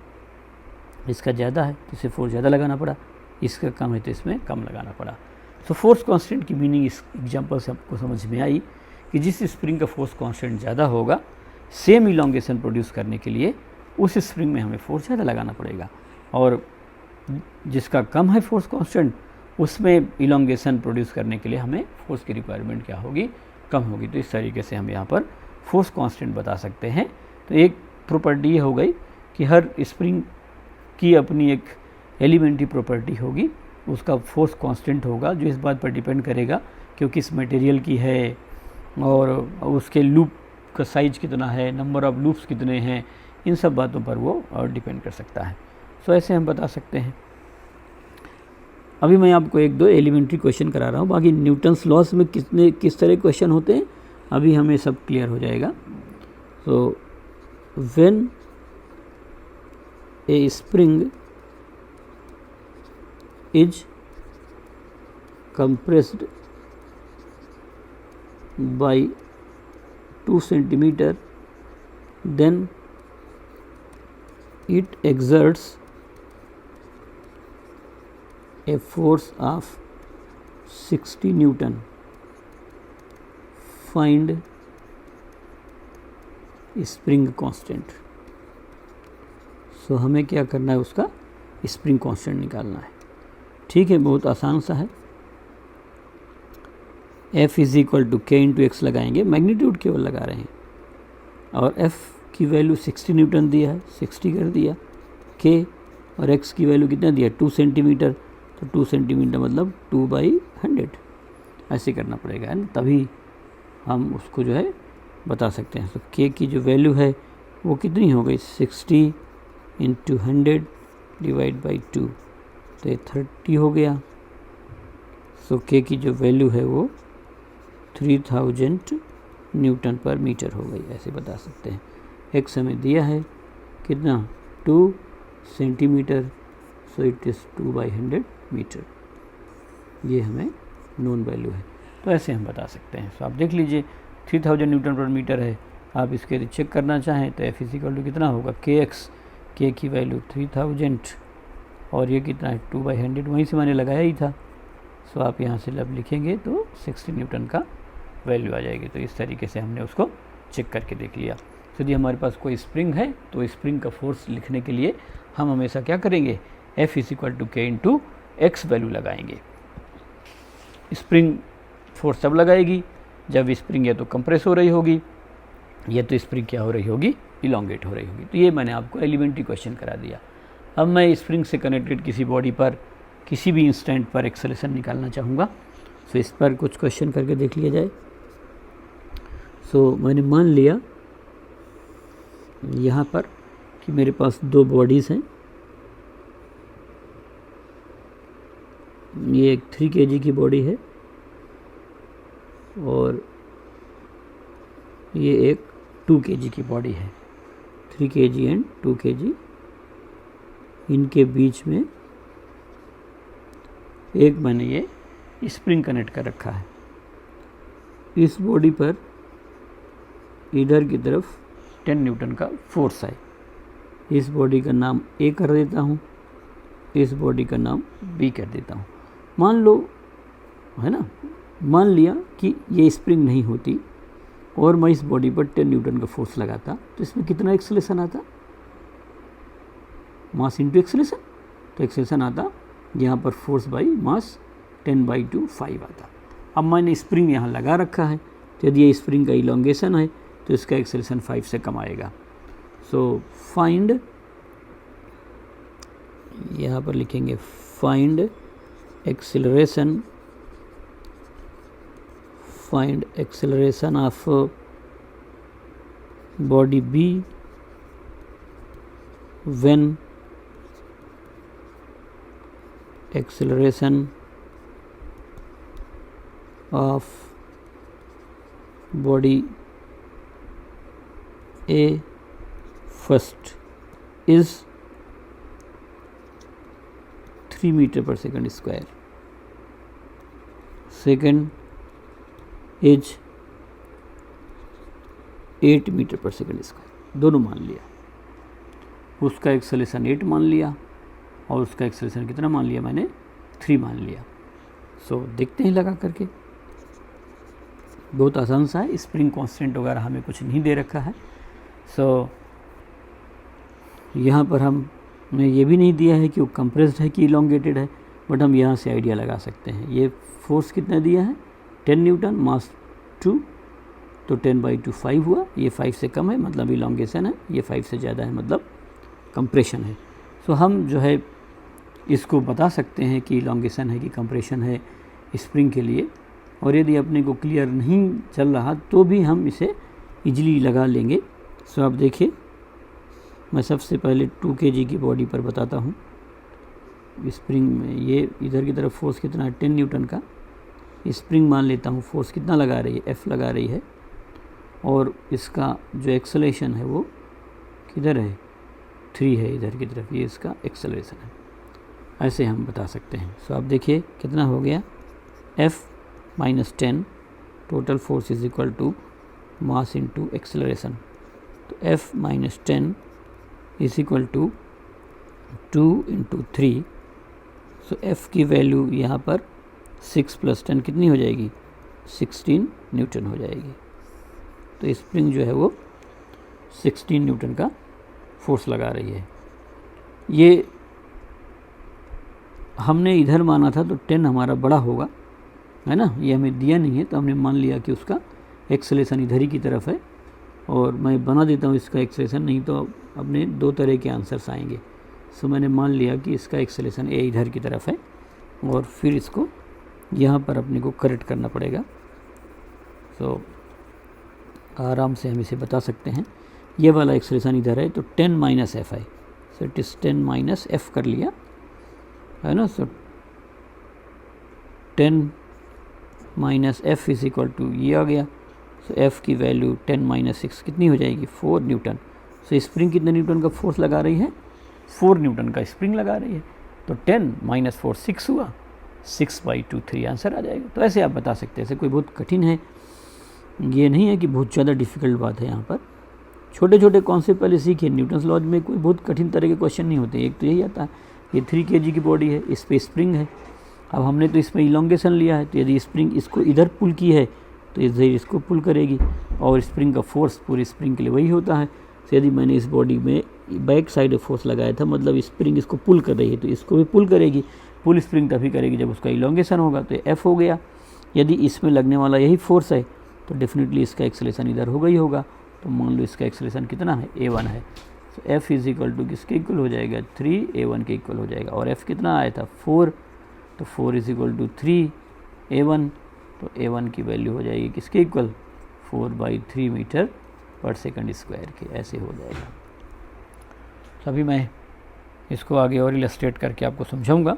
[SPEAKER 1] इसका ज़्यादा है तो इसे फोर्स ज़्यादा लगाना पड़ा, इसका कम है तो इसमें कम लगाना पड़ा। सो फोर्स कांस्टेंट की मीनिंग इस एग्जांपल से आपको समझ में आई कि जिस स्प्रिंग का फोर्स कांस्टेंट ज़्यादा होगा, सेम इलॉन्गेशन प्रोड्यूस करने के लिए उस स्प्रिंग में हमें फोर्स ज़्यादा लगाना पड़ेगा, और जिसका कम है फोर्स कांस्टेंट, उसमें इलॉन्गेशन प्रोड्यूस करने के लिए हमें फोर्स की रिक्वायरमेंट क्या होगी, कम होगी। तो इस तरीके से हम यहाँ पर फोर्स कांस्टेंट बता सकते हैं। तो एक प्रॉपर्टी ये हो गई कि हर स्प्रिंग की अपनी एक एलिमेंट्री प्रॉपर्टी होगी, उसका फोर्स कांस्टेंट होगा, जो इस बात पर डिपेंड करेगा कि किस मटेरियल की है और उसके लूप का साइज कितना है, नंबर ऑफ लूप्स कितने हैं, इन सब बातों पर वो डिपेंड कर सकता है। सो ऐसे हम बता सकते हैं। अभी मैं आपको 1-2 एलिमेंट्री क्वेश्चन करा रहा हूँ, बाकी न्यूटन्स लॉस में किस तरह क्वेश्चन होते हैं अभी हमें सब क्लियर हो जाएगा। So when A spring is compressed by 2 centimeter, then it exerts a force of 60 Newton. Find spring constant. So हमें क्या करना है, उसका स्प्रिंग कांस्टेंट निकालना है। ठीक है, बहुत आसान सा है। F is equal to K into x लगाएंगे, मैग्नीट्यूड केवल लगा रहे हैं, और F की वैल्यू 60 न्यूटन दिया है, 60 कर दिया, K और X की वैल्यू कितना दिया 2 सेंटीमीटर, तो 2 सेंटीमीटर मतलब 2/100 ऐसे करना पड़ेगा, है ना, तभी हम उसको जो है बता सकते हैं। तो K की जो वैल्यू है वो कितनी हो गई 60 इंटू 100 डिवाइड बाई 2, तो ये 30 हो गया। सो K की जो वैल्यू है वो 3000 न्यूटन पर मीटर हो गई, ऐसे बता सकते हैं। X हमें दिया है कितना 2 सेंटीमीटर, सो इट इज़ 2/100 मीटर, ये हमें नोन वैल्यू है, तो ऐसे हम बता सकते हैं। सो आप देख लीजिए 3000 न्यूटन पर मीटर है। आप इसके लिए चेक करना चाहें तो F इक्वल टू कितना होगा KX, K की वैल्यू 3000 और ये कितना है 2/100, वहीं से मैंने लगाया ही था। सो आप यहाँ से जब लिखेंगे तो 60 न्यूटन का वैल्यू आ जाएगी। तो इस तरीके से हमने उसको चेक करके देख लिया। यदि हमारे पास कोई स्प्रिंग है तो स्प्रिंग का फोर्स लिखने के लिए हम हमेशा क्या करेंगे, F equal to K into x value लगाएंगे। स्प्रिंग फोर्स तब लगाएगी जब स्प्रिंग या तो कंप्रेस हो रही होगी या तो स्प्रिंग क्या हो रही होगी, इलॉन्गेट हो रही होगी। तो ये मैंने आपको एलिमेंट्री क्वेश्चन करा दिया। अब मैं स्प्रिंग से कनेक्टेड किसी बॉडी पर किसी भी इंस्टेंट पर एक्सेलरेशन निकालना चाहूँगा। सो इस पर कुछ क्वेश्चन करके देख लिया जाए। सो मैंने मान लिया यहाँ पर कि मेरे पास 2 बॉडीज़ हैं, ये एक 3 kg की बॉडी है और ये एक 2 kg की बॉडी है। 3 kg एंड 2 kg, इनके बीच में एक मैंने ये स्प्रिंग कनेक्ट कर रखा है। इस बॉडी पर इधर की तरफ 10 न्यूटन का फोर्स है। इस बॉडी का नाम ए कर देता हूँ, इस बॉडी का नाम बी कर देता हूँ। मान लो, है ना, मान लिया कि ये स्प्रिंग नहीं होती और मैं इस बॉडी पर 10 न्यूटन का फोर्स लगाता, तो इसमें कितना एक्सेलरेशन आता, मास इंटू एक्सेलरेशन, तो एक्सेलरेशन आता यहाँ पर फोर्स बाई मास 10/2 5 आता। अब मैंने स्प्रिंग यहाँ लगा रखा है, तो यदि ये स्प्रिंग का इलॉन्गेशन है तो इसका एक्सेलरेशन 5 से कम आएगा। सो फाइंड यहाँ पर लिखेंगे find acceleration of body B when acceleration of body A first is 3 meter per second square, second is 8 meter per second square। दोनों मान लिया, उसका एक्सेलरेशन 8 मान लिया और उसका एक्सेलरेशन कितना मान लिया मैंने, 3 मान लिया। सो देखते हैं लगा करके, बहुत आसान सा है। स्प्रिंग कांस्टेंट वगैरह हमें कुछ नहीं दे रखा है। सो यहाँ पर हमने ये भी नहीं दिया है कि वो कंप्रेस्ड है कि इलोंगेटेड है, बट हम यहाँ से आइडिया लगा सकते हैं। ये फोर्स कितना दिया है, 10 न्यूटन, मास 2, तो 10/2 5 हुआ। ये 5 से कम है मतलब इलोंगेशन है, ये 5 से ज़्यादा है मतलब कंप्रेशन है। सो हम जो है इसको बता सकते हैं कि इलोंगेशन है कि कंप्रेशन है स्प्रिंग के लिए। और यदि अपने को क्लियर नहीं चल रहा तो भी हम इसे इजीली लगा लेंगे। सो आप देखिए, मैं सबसे पहले 2 kg की बॉडी पर बताता हूँ। स्प्रिंग में ये इधर की तरफ फोर्स कितना है, 10 न्यूटन का। स्प्रिंग मान लेता हूँ फोर्स कितना लगा रही है, F लगा रही है, और इसका जो एक्सेलरेशन है वो किधर है, 3 है इधर की तरफ, ये इसका एक्सेलरेशन है। ऐसे हम बता सकते हैं। सो आप देखिए कितना हो गया, F - 10 total force is equal to mass into acceleration. तो F - 10 is equal to 2 × 3। So F की वैल्यू यहाँ पर 6 + 10 कितनी हो जाएगी, 16 न्यूटन हो जाएगी। तो स्प्रिंग जो है वो 16 न्यूटन का फोर्स लगा रही है। ये हमने इधर माना था तो 10 हमारा बड़ा होगा, है ना, ये हमें दिया नहीं है तो हमने मान लिया कि उसका एक्सेलरेशन इधर ही की तरफ है। और मैं बना देता हूँ इसका एक्सेलरेशन, नहीं तो अपने 2 तरह के आंसर्स आएंगे। सो मैंने मान लिया कि इसका एक्सेलरेशन ए इधर की तरफ है, और फिर इसको यहाँ पर अपने को करेक्ट करना पड़ेगा। सो आराम से हम इसे बता सकते हैं। ये वाला एक्सेलरेशन इधर है तो 10 - F है। सो इट इज़ 10 - F कर लिया, है ना। सो 10 - F इज इक्वल टू ये आ गया। सो F की वैल्यू 10 - 6 कितनी हो जाएगी, 4 न्यूटन। सो स्प्रिंग कितने न्यूटन का फोर्स लगा रही है, 4 न्यूटन का स्प्रिंग लगा रही है। तो 10 - 4 6 हुआ, 6/2 3 आंसर आ जाएगा। तो ऐसे आप बता सकते हैं। ऐसे कोई बहुत कठिन है ये नहीं है कि बहुत ज़्यादा डिफ़िकल्ट बात है। यहाँ पर छोटे छोटे कॉन्सेप्ट पहले सीखिए। न्यूटन्स लॉज में कोई बहुत कठिन तरह के क्वेश्चन नहीं होते। एक तो यही आता है, ये 3 kg की बॉडी है, इस पर स्प्रिंग है। अब हमने तो इसमें इलोंगेशन लिया है, तो यदि स्प्रिंग इसको इधर पुल की है तो इधर इसको पुल करेगी, और स्प्रिंग का फोर्स पूरी स्प्रिंग के लिए वही होता है। तो यदि मैंने इस बॉडी में बैक साइड फोर्स लगाया था, मतलब स्प्रिंग इसको पुल कर रही है, तो इसको भी पुल करेगी। पुल स्प्रिंग तभी करेगी जब उसका इलोंगेशन होगा, तो F हो गया। यदि इसमें लगने वाला यही फोर्स है तो डेफिनेटली इसका एक्सेलरेशन इधर होगा ही होगा। तो मान लो इसका एक्सेलरेशन कितना है, A1 है। तो F इज इक्वल टू किसके इक्वल हो जाएगा, 3 A1 के इक्वल हो जाएगा। और F कितना आया था, 4, तो 4 इज इक्वल टू 3 A1। तो A1 की वैल्यू हो जाएगी किसके इक्वल, 4/3 मीटर पर सेकंड स्क्वायर के। ऐसे हो जाएगा। तो अभी मैं इसको आगे और इलस्ट्रेट करके आपको समझाऊंगा।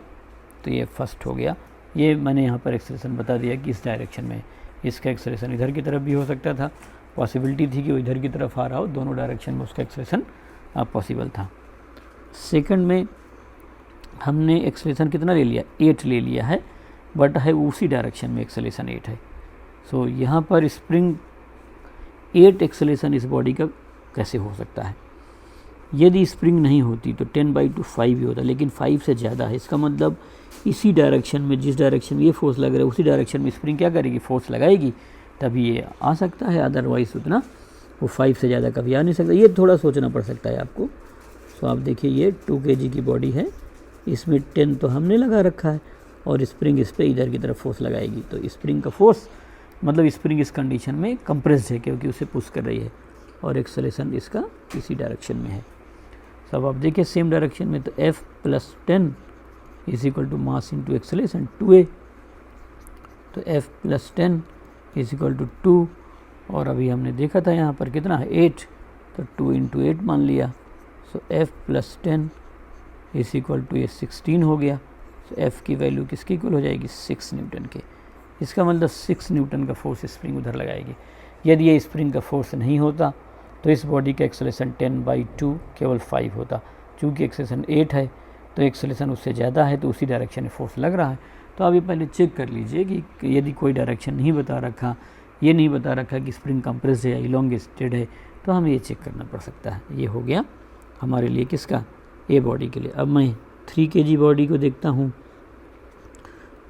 [SPEAKER 1] तो ये फर्स्ट हो गया। ये मैंने यहाँ पर एक्सेलरेशन बता दिया कि इस डायरेक्शन में इसका एक्सेलरेशन इधर की तरफ भी हो सकता था, पॉसिबिलिटी थी कि वो इधर की तरफ आ रहा हो, दोनों डायरेक्शन में उसका एक्सेलरेशन पॉसिबल था। सेकंड में हमने एक्सेलरेशन कितना ले लिया, 8 ले लिया है, बट है उसी डायरेक्शन में एक्सेलरेशन 8 है। सो यहाँ पर स्प्रिंग 8 एक्सेलरेशन इस बॉडी का कैसे हो सकता है। यदि स्प्रिंग नहीं होती तो 10/2 5 ही होता, लेकिन 5 से ज़्यादा है। इसका मतलब इसी डायरेक्शन में, जिस डायरेक्शन में ये फोर्स लग रहा है उसी डायरेक्शन में स्प्रिंग क्या करेगी, फोर्स लगाएगी, तभी ये आ सकता है। अदरवाइज उतना वो 5 से ज़्यादा कभी आ नहीं सकता। ये थोड़ा सोचना पड़ सकता है आपको। सो आप देखिए ये 2 kg की बॉडी है, इसमें 10 तो हमने लगा रखा है, और स्प्रिंग इस पर इधर की तरफ फोर्स लगाएगी। तो स्प्रिंग का फोर्स मतलब स्प्रिंग इस कंडीशन में कंप्रेस्ड है क्योंकि उसे पुश कर रही है, और एक्सेलरेशन इसका इसी डायरेक्शन में है। सब आप देखिए सेम डायरेक्शन में, तो F + 10 = मास इंटू एक्सेलरेशन 2a, तो F + 10 = 2, और अभी हमने देखा था यहाँ पर कितना है 8, तो 2 × 8 मान लिया। सो F + 10 = ये 16 हो गया। तो F की वैल्यू किसकी इक्वल हो जाएगी 6 न्यूटन के। इसका मतलब 6 न्यूटन का फोर्स स्प्रिंग उधर लगाएगी। यदि ये स्प्रिंग का फोर्स नहीं होता तो इस बॉडी का एक्सेलरेशन 10/2 केवल 5 होता। चूँकि एक्सेलरेशन 8 है तो एक्सेलरेशन उससे ज़्यादा है, तो उसी डायरेक्शन में फोर्स लग रहा है। तो आप ये पहले चेक कर लीजिए कि यदि कोई डायरेक्शन नहीं बता रखा, ये नहीं बता रखा कि स्प्रिंग कंप्रेस्ड है या इलोंगेटेड है, तो हमें ये चेक करना पड़ सकता है। ये हो गया हमारे लिए किसका, ए बॉडी के लिए। अब मैं 3 kg बॉडी को देखता हूँ,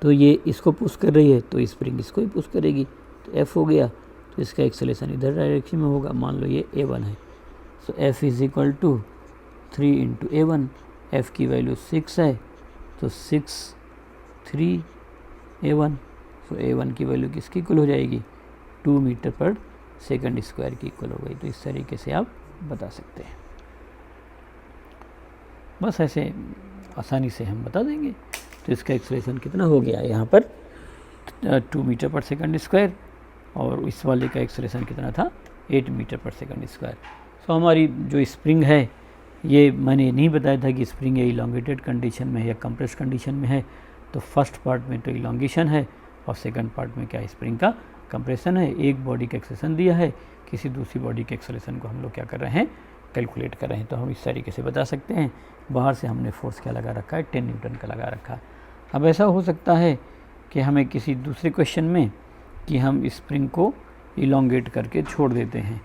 [SPEAKER 1] तो ये इसको पुश कर रही है तो स्प्रिंग इसको ही पुश करेगी, तो F हो गया, तो इसका एक्सेलरेशन इधर डायरेक्शन में होगा। मान लो ये A1 है, सो F = 3 × A1, F की वैल्यू 6 है, तो 6 3 A1, सो A1 की वैल्यू किसकी इक्वल हो जाएगी 2 मीटर/सेकंड² की इक्वल हो गई। तो इस तरीके से आप बता सकते हैं, बस ऐसे आसानी से हम बता देंगे। तो इसका एक्सेलरेशन कितना हो गया यहाँ पर 2 मीटर/सेकंड², और इस वाले का एक्सेलरेशन कितना था 8 मीटर/सेकंड²। सो हमारी जो स्प्रिंग है, ये मैंने नहीं बताया था कि स्प्रिंग इलोंगेटेड कंडीशन में है या कंप्रेस कंडीशन में है। तो फर्स्ट पार्ट में तो इलोंगेशन है और सेकंड पार्ट में क्या स्प्रिंग का कंप्रेशन है। एक बॉडी का एक्सेलरेशन दिया है, किसी दूसरी बॉडी के एक्सेलरेशन को हम लोग क्या कर रहे हैं कैलकुलेट कर रहे हैं। तो हम इस तरीके से बता सकते हैं। बाहर से हमने फोर्स क्या लगा रखा है 10 न्यूटन का लगा रखा है। अब ऐसा हो सकता है कि हमें किसी दूसरे क्वेश्चन में कि हम स्प्रिंग को इलोंगेट करके छोड़ देते हैं,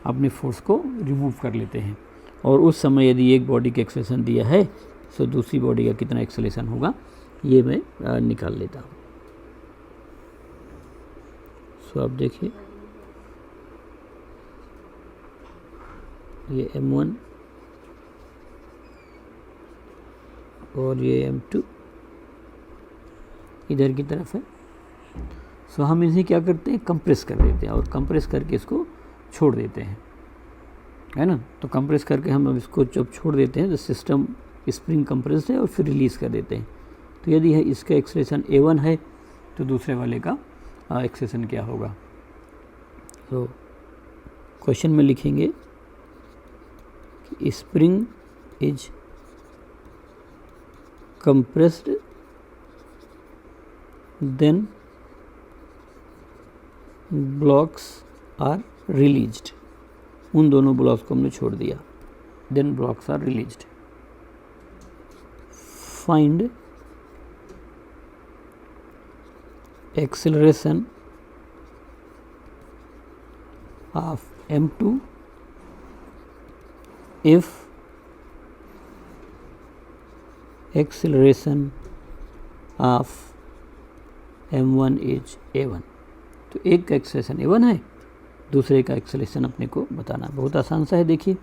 [SPEAKER 1] अपने फोर्स को रिमूव कर लेते हैं, और उस समय यदि एक बॉडी का एक्सेलरेशन दिया है तो दूसरी बॉडी का कितना एक्सेलरेशन होगा ये मैं निकाल लेता हूँ। सो आप देखिए ये M1 और ये M2 इधर की तरफ है। सो हम इसे क्या करते हैं कंप्रेस कर देते हैं, और कंप्रेस करके इसको छोड़ देते हैं, है ना। तो कंप्रेस करके हम अब इसको जब छोड़ देते हैं तो सिस्टम स्प्रिंग कंप्रेस्ड है और फिर रिलीज़ कर देते हैं। तो यदि है इसका एक्सेलरेशन A1 है तो दूसरे वाले का एक्सेलरेशन क्या होगा। तो क्वेश्चन में लिखेंगे कि spring is compressed then blocks are released. उन दोनों ब्लॉक्स को हमने छोड़ दिया, then blocks are released. Find acceleration of M2 if acceleration of M1 is A1। तो एक का एक्सेलरेशन A1 है, दूसरे का एक्सेलरेशन अपने को बताना। बहुत आसान सा है। देखिए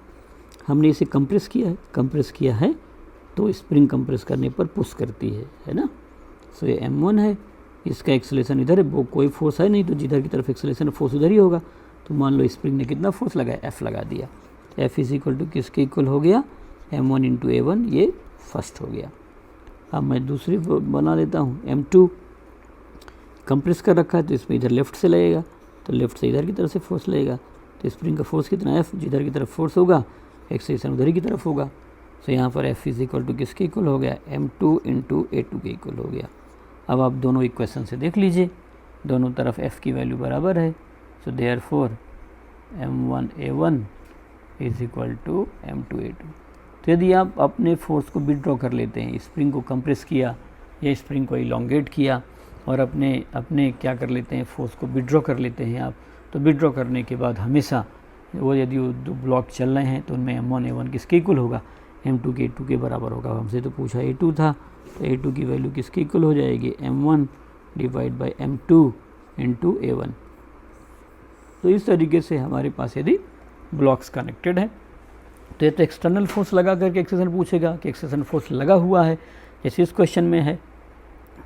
[SPEAKER 1] हमने इसे कंप्रेस किया है तो स्प्रिंग कंप्रेस करने पर पुश करती है ना। सो ये M1 है, इसका एक्सेलरेशन इधर है, वो कोई फोर्स है नहीं, तो जिधर की तरफ एक्सेलरेशन फोर्स उधर ही होगा। तो मान लो स्प्रिंग ने कितना फोर्स लगाया F लगा दिया। F = किसके इक्वल हो गया M1 × A1, ये फर्स्ट हो गया। अब मैं दूसरी बना देता हूँ। M2 कंप्रेस कर रखा है तो इसमें इधर लेफ्ट से लगेगा, तो लेफ्ट से इधर की तरफ से फोर्स लगेगा। तो स्प्रिंग का फोर्स कितना F, जिधर की तरफ फोर्स होगा एक्सेलरेशन उधर की तरफ होगा। तो यहाँ पर F = किसके इक्वल हो गया M2 × A2 के इक्वल हो गया। अब आप दोनों इक्वेशन से देख लीजिए, दोनों तरफ F की वैल्यू बराबर है। So therefore M1 A1 = M2 A2। तो यदि आप अपने फोर्स को विड्रॉ कर लेते हैं, स्प्रिंग को कंप्रेस किया या स्प्रिंग को इलोंगेट किया और अपने क्या कर लेते हैं फोर्स को विड्रॉ कर लेते हैं आप, तो विड्रॉ करने के बाद हमेशा वो यदि वो दो ब्लॉक चल रहे हैं तो उनमें M1 A1 किसके इक्वल होगा M2 के A2 के बराबर होगा। हमसे तो पूछा A2 था, तो A2 की वैल्यू किसके इक्वल हो जाएगी M1 / M2 × A1। तो इस तरीके से हमारे पास यदि ब्लॉक्स कनेक्टेड हैं तो ये तो एक्सटर्नल फोर्स लगा करके एक्सेलरेशन पूछेगा कि एक्सेलरेशन फोर्स लगा हुआ है, जैसे इस क्वेश्चन में है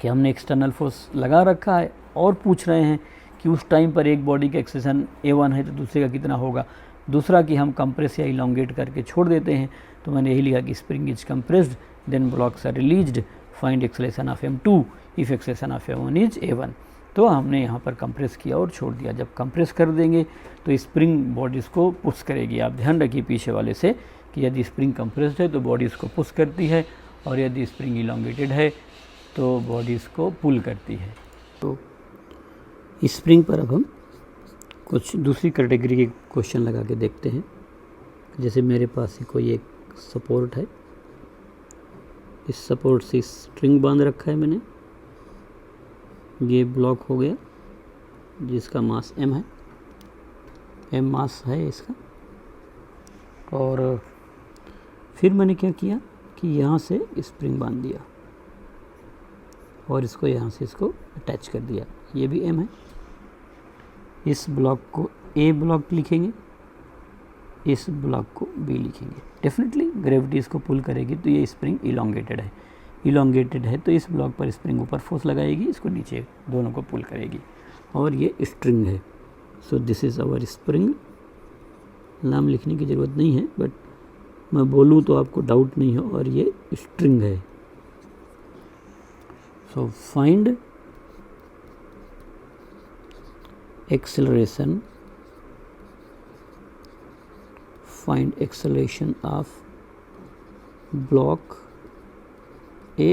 [SPEAKER 1] कि हमने एक्सटर्नल फोर्स लगा रखा है और पूछ रहे हैं कि उस टाइम पर एक बॉडी का एक्सेलरेशन A1 है तो दूसरे का कितना होगा। दूसरा कि हम कंप्रेस या इलोंगेट करके छोड़ देते हैं तो मैंने यही लिखा कि spring is compressed then blocks are released, find acceleration of M2 if acceleration of M1 is A1। तो हमने यहाँ पर कंप्रेस किया और छोड़ दिया। जब कंप्रेस कर देंगे तो स्प्रिंग बॉडीज़ को पुश करेगी। आप ध्यान रखिए पीछे वाले से कि यदि स्प्रिंग कंप्रेस्ड है तो बॉडीज़ को पुश करती है, और यदि स्प्रिंग इलोंगेटेड है तो बॉडीज़ को पुल करती है। तो स्प्रिंग पर अब हम कुछ दूसरी कैटेगरी के क्वेश्चन लगा के देखते हैं। जैसे मेरे पास ही कोई एक सपोर्ट है, इस सपोर्ट से स्ट्रिंग बांध रखा है मैंने, ये ब्लॉक हो गया जिसका मास m है, m मास है इसका। और फिर मैंने क्या किया कि यहाँ से स्प्रिंग बांध दिया और इसको यहाँ से इसको अटैच कर दिया, ये भी m है। इस ब्लॉक को A ब्लॉक लिखेंगे, इस ब्लॉक को B लिखेंगे। डेफिनेटली ग्रेविटी इसको पुल करेगी तो ये स्प्रिंग इलोंगेटेड है, इलोंगेटेड है तो इस ब्लॉक पर स्प्रिंग ऊपर फोर्स लगाएगी, इसको नीचे दोनों को पुल करेगी, और ये स्ट्रिंग है। So this is our spring. नाम लिखने की ज़रूरत नहीं है, बट मैं बोलूँ तो आपको डाउट नहीं हो, और ये स्ट्रिंग है। So find acceleration, find acceleration of block A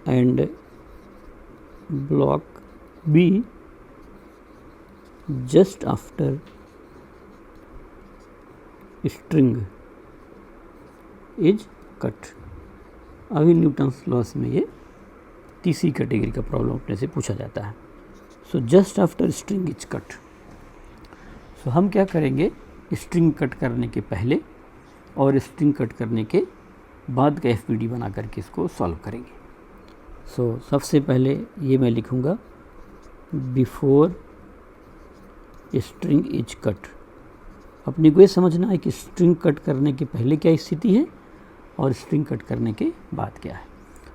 [SPEAKER 1] and block B just after string is cut। अभी न्यूटन्स लॉस में ये तीसरी कैटेगरी का प्रॉब्लम अपने से पूछा जाता है। So just after string is cut. So हम क्या करेंगे, स्ट्रिंग कट करने के पहले और स्ट्रिंग कट करने के बाद का FPD बना करके इसको सॉल्व करेंगे। सो सबसे पहले ये मैं लिखूँगा बिफोर स्ट्रिंग इज कट। अपने को ये समझना है कि स्ट्रिंग कट करने के पहले क्या स्थिति है और स्ट्रिंग कट करने के बाद क्या है।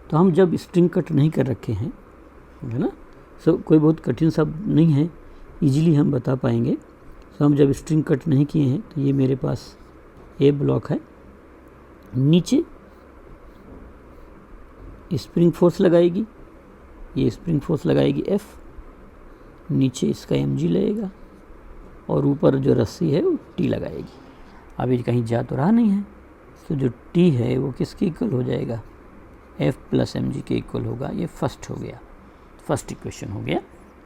[SPEAKER 1] तो हम जब स्ट्रिंग कट नहीं कर रखे हैं, है ना, सो कोई बहुत कठिन शब्द नहीं है, इजीली हम बता पाएंगे। तो हम जब स्ट्रिंग कट नहीं किए हैं तो ये मेरे पास A ब्लॉक है, नीचे स्प्रिंग फोर्स लगाएगी, ये स्प्रिंग फोर्स लगाएगी F, नीचे इसका mg लगेगा, और ऊपर जो रस्सी है वो T लगाएगी। अभी कहीं जा तो रहा नहीं है, तो जो T है वो किसके इक्वल हो जाएगा, F प्लस mg के इक्वल होगा। ये फर्स्ट हो गया, फर्स्ट इक्वेशन हो गया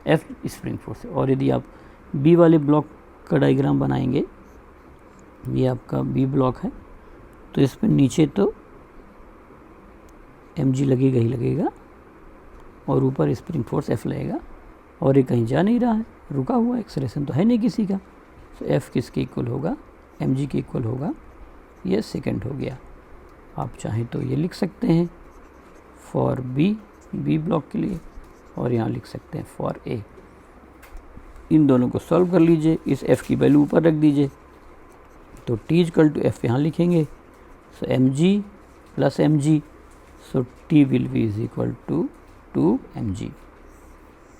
[SPEAKER 1] F स्प्रिंग फोर्स। और यदि आप B वाले ब्लॉक का डायग्राम बनाएंगे, ये आपका B ब्लॉक है, तो इस पर नीचे तो mg लगेगा ही लगेगा, और ऊपर स्प्रिंग फोर्स F लगेगा, और ये कहीं जा नहीं रहा है, रुका हुआ, एक्सेलरेशन तो है नहीं किसी का। तो F किसके इक्वल होगा, mg के इक्वल होगा। ये सेकंड हो गया। आप चाहें तो ये लिख सकते हैं फॉर B ब्लॉक के लिए, और यहाँ लिख सकते हैं फॉर A। इन दोनों को सॉल्व कर लीजिए, इस F की वैल्यू ऊपर रख दीजिए, तो T इक्वल टू F यहाँ लिखेंगे। So mg plus mg, so T will be is equal to 2mg।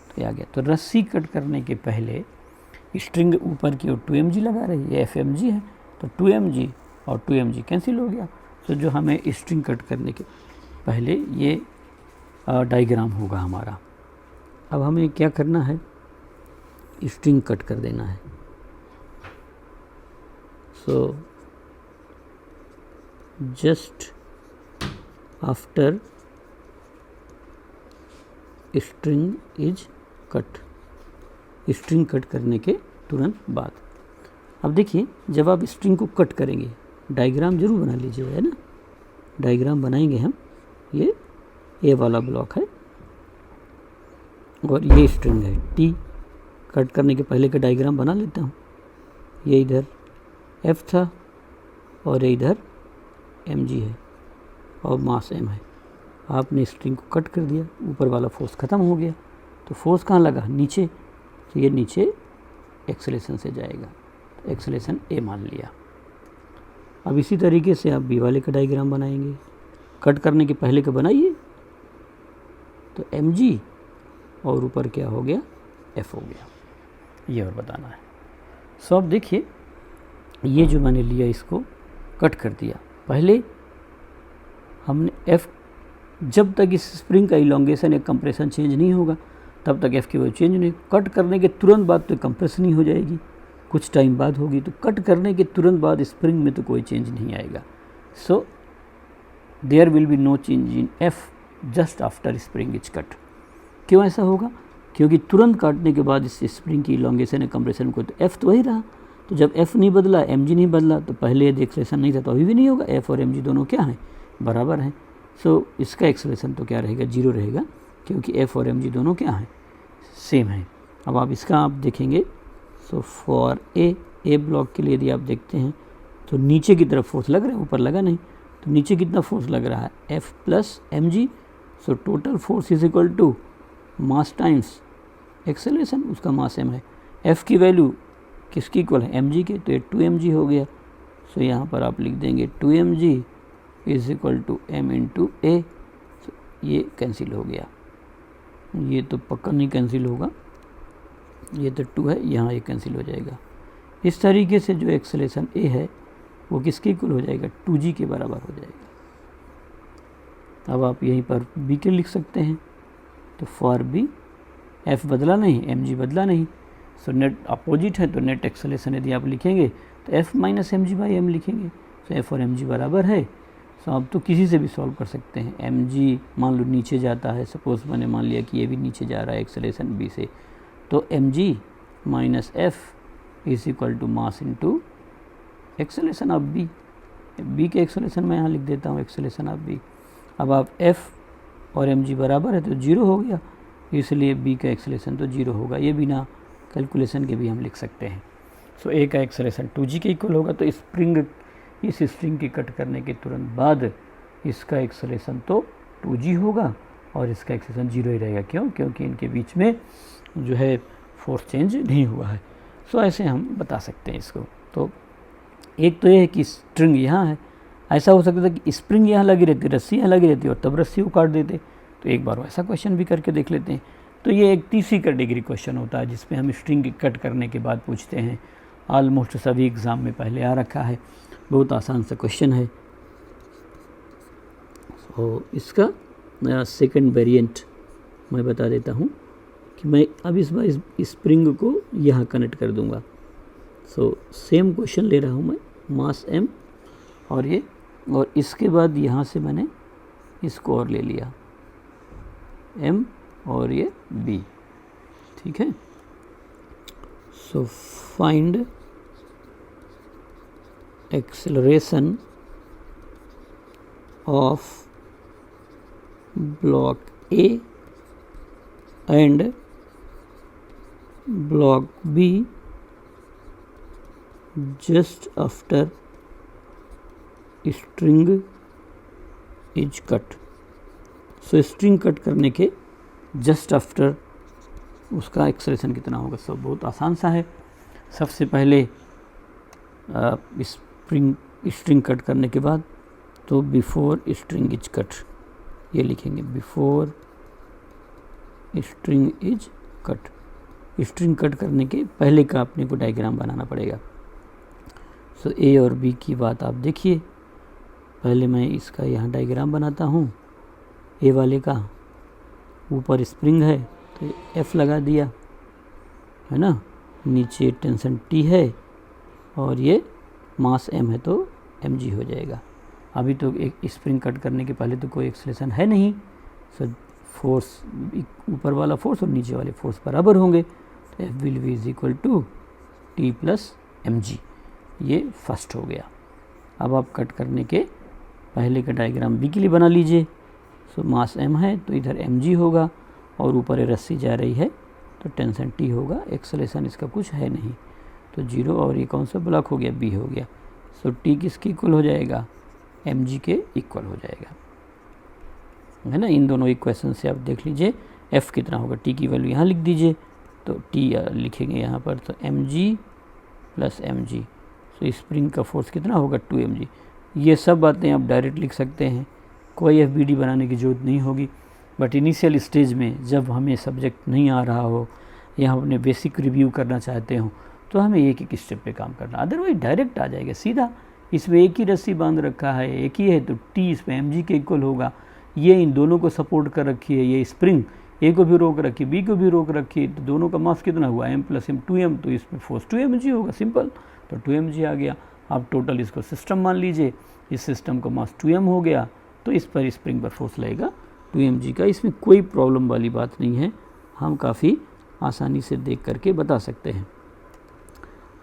[SPEAKER 1] तो ये आ गया। तो रस्सी कट करने के पहले स्ट्रिंग ऊपर की ओर 2mg लगा रही है, FMG है, तो 2mg और 2mg कैंसिल हो गया। तो जो हमें स्ट्रिंग कट करने के पहले ये डायग्राम होगा हमारा। अब हमें क्या करना है, स्ट्रिंग कट कर देना है। So just after string is cut, string cut करने के तुरंत बाद। अब देखिए, जब आप स्ट्रिंग को कट करेंगे, डायग्राम जरूर बना लीजिए, है ना, डायग्राम बनाएंगे हम। ये ए वाला ब्लॉक है और ये स्ट्रिंग है T। कट करने के पहले का डायग्राम बना लेता हूँ। ये इधर F था और ये इधर mg है और मास m है। आपने स्ट्रिंग को कट कर दिया, ऊपर वाला फोर्स ख़त्म हो गया, तो फोर्स कहाँ लगा, नीचे, तो ये नीचे एक्सेलरेशन से जाएगा, तो एक्सेलरेशन A मान लिया। अब इसी तरीके से आप B वाले का डायग्राम बनाएंगे। कट करने के पहले का बनाइए, तो mg और ऊपर क्या हो गया, F हो गया। ये और बताना है। सो अब देखिए, ये जो मैंने लिया इसको कट कर दिया। पहले हमने F, जब तक इस स्प्रिंग का इलोंगेशन या कंप्रेशन चेंज नहीं होगा तब तक F की वैल्यू चेंज नहीं। कट करने के तुरंत बाद तो कंप्रेशन ही हो जाएगी, कुछ टाइम बाद होगी, तो कट करने के तुरंत बाद स्प्रिंग में तो कोई चेंज नहीं आएगा। So there will be no change in F just after spring is cut. क्यों ऐसा होगा? क्योंकि तुरंत काटने के बाद इस स्प्रिंग की इलोंगेशन या कंप्रेशन को, तो F तो वही रहा, तो जब F नहीं बदला, mg नहीं बदला, तो पहले यदि एक्सेलेरेशन नहीं था तो अभी भी नहीं होगा। F और mg दोनों क्या हैं? बराबर हैं। सो इसका एक्सेलेरेशन तो क्या रहेगा? 0 रहेगा, क्योंकि F और mg दोनों क्या हैं? सेम हैं। अब आप इसका आप देखेंगे, सो फॉर ए ब्लॉक के लिए यदि आप देखते हैं तो नीचे की तरफ फोर्स लग रहा है, ऊपर लगा नहीं, तो नीचे कितना फोर्स लग रहा है? F plus mg। So total force is equal to mass times acceleration, उसका मास m है। F की वैल्यू किसकी इक्वल है? mg के, तो ये 2mg हो गया। सो यहाँ पर आप लिख देंगे 2mg is equal to m into a. ये कैंसिल हो गया, ये तो पक्का नहीं कैंसिल होगा, ये तो 2 है, यहाँ ये कैंसिल हो जाएगा। इस तरीके से जो एक्सेलरेशन a है वो किसके इक्वल हो जाएगा? 2g के बराबर हो जाएगा। अब आप यहीं पर b के लिख सकते हैं, तो फॉर b F बदला नहीं, mg बदला नहीं, सो नेट अपोजिट है, तो नेट एक्सेलरेशन यदि आप लिखेंगे तो F माइनस mg/m लिखेंगे। सो F और mg बराबर है। सो आप तो किसी से भी सॉल्व कर सकते हैं। mg मान लो नीचे जाता है, सपोज मैंने मान लिया कि ये भी नीचे जा रहा है एक्सेलरेशन b से, तो mg minus F is equal to mass into acceleration of b। b के एक्सेलरेशन मैं यहाँ लिख देता हूँ, एक्सेलरेशन ऑफ b। अब आप F और mg बराबर है तो 0 हो गया, इसलिए b का एक्सेलरेशन तो 0 होगा। ये बिना कैलकुलेशन के भी हम लिख सकते हैं। सो a का एक्सेलरेशन 2g के इक्वल होगा, तो इस स्प्रिंग की कट करने के तुरंत बाद इसका एक्सेलरेशन तो 2g होगा और इसका एक्सेलरेशन 0 ही रहेगा। क्यों? क्योंकि इनके बीच में जो है फोर्स चेंज नहीं हुआ है। सो ऐसे हम बता सकते हैं इसको। तो एक तो ये है कि स्ट्रिंग यहाँ है, ऐसा हो सकता था कि स्प्रिंग यहाँ लगी रहती, रस्सी यहाँ लगी रहती और तब रस्सी को काट देते। तो एक बार ऐसा क्वेश्चन भी करके देख लेते हैं। तो ये एक तीसरी कैटेगरी क्वेश्चन होता है जिसमें हम स्ट्रिंग कट करने के बाद पूछते हैं। ऑलमोस्ट सभी एग्ज़ाम में पहले आ रखा है, बहुत आसान सा क्वेश्चन है। तो इसका नया सेकंड वेरिएंट मैं बता देता हूँ कि मैं अब इस बार इस स्प्रिंग को यहाँ कनेक्ट कर दूँगा। सो सेम क्वेश्चन ले रहा हूँ मैं, मास m और ये, और इसके बाद यहाँ से मैंने इसको और ले लिया m और ये b। ठीक है। So find acceleration of block A and block B just after string is cut. So string cut करने के जस्ट आफ्टर उसका एक्सेलरेशन कितना होगा? सब बहुत आसान सा है। सबसे पहले स्ट्रिंग कट करने के बाद तो बिफोर स्ट्रिंग इज कट ये लिखेंगे, before string is cut. String cut करने के पहले का अपने को डायग्राम बनाना पड़ेगा। सो ए और बी की बात आप देखिए, पहले मैं इसका यहाँ डायग्राम बनाता हूँ। ए वाले का ऊपर स्प्रिंग है तो F लगा दिया है ना, नीचे टेंशन T है और ये मास M है तो mg हो जाएगा। अभी तो एक स्प्रिंग कट करने के पहले तो कोई एक्सेलरेशन है नहीं, सो फोर्स ऊपर वाला फोर्स और नीचे वाले फोर्स बराबर होंगे, तो F will be is equal to T plus mg। ये फर्स्ट हो गया। अब आप कट करने के पहले का डायग्राम B के लिए बना लीजिए। सो मास M है तो इधर mg होगा और ऊपर रस्सी जा रही है तो टेंशन T होगा, एक्सेलरेशन इसका कुछ है नहीं तो 0, और ये कौन सा ब्लॉक हो गया? B हो गया। सो T किसके इक्वल हो जाएगा? mg के इक्वल हो जाएगा, है ना। इन दोनों इक्वेशन से आप देख लीजिए F कितना होगा। T की वैल्यू यहाँ लिख दीजिए, तो T लिखेंगे यहाँ पर, तो mg प्लस mg। सो स्प्रिंग का फोर्स कितना होगा? 2mg। ये सब बातें आप डायरेक्ट लिख सकते हैं, कोई FBD बनाने की ज़रूरत नहीं होगी। बट इनिशियल स्टेज में जब हमें सब्जेक्ट नहीं आ रहा हो या हम अपने बेसिक रिव्यू करना चाहते हो तो हमें एक एक स्टेप पे काम करना, अदरवाइज डायरेक्ट आ जाएगा सीधा इसमें एक ही रस्सी बांध रखा है, एक ही है, तो टी इसमें एम जी के इक्वल होगा। ये इन दोनों को सपोर्ट कर रखी है, ये स्प्रिंग ए को भी रोक रखी, बी को भी रोक रखी, तो दोनों का मास कितना हुआ m प्लस m 2m, तो इसमें फोर्स 2mg होगा, सिंपल, तो 2mg आ गया। आप टोटल इसको सिस्टम मान लीजिए, इस सिस्टम का मास 2m हो गया, तो इस पर स्प्रिंग पर फोर्स लगेगा 2mg का। इसमें कोई प्रॉब्लम वाली बात नहीं है, हम काफ़ी आसानी से देख करके बता सकते हैं।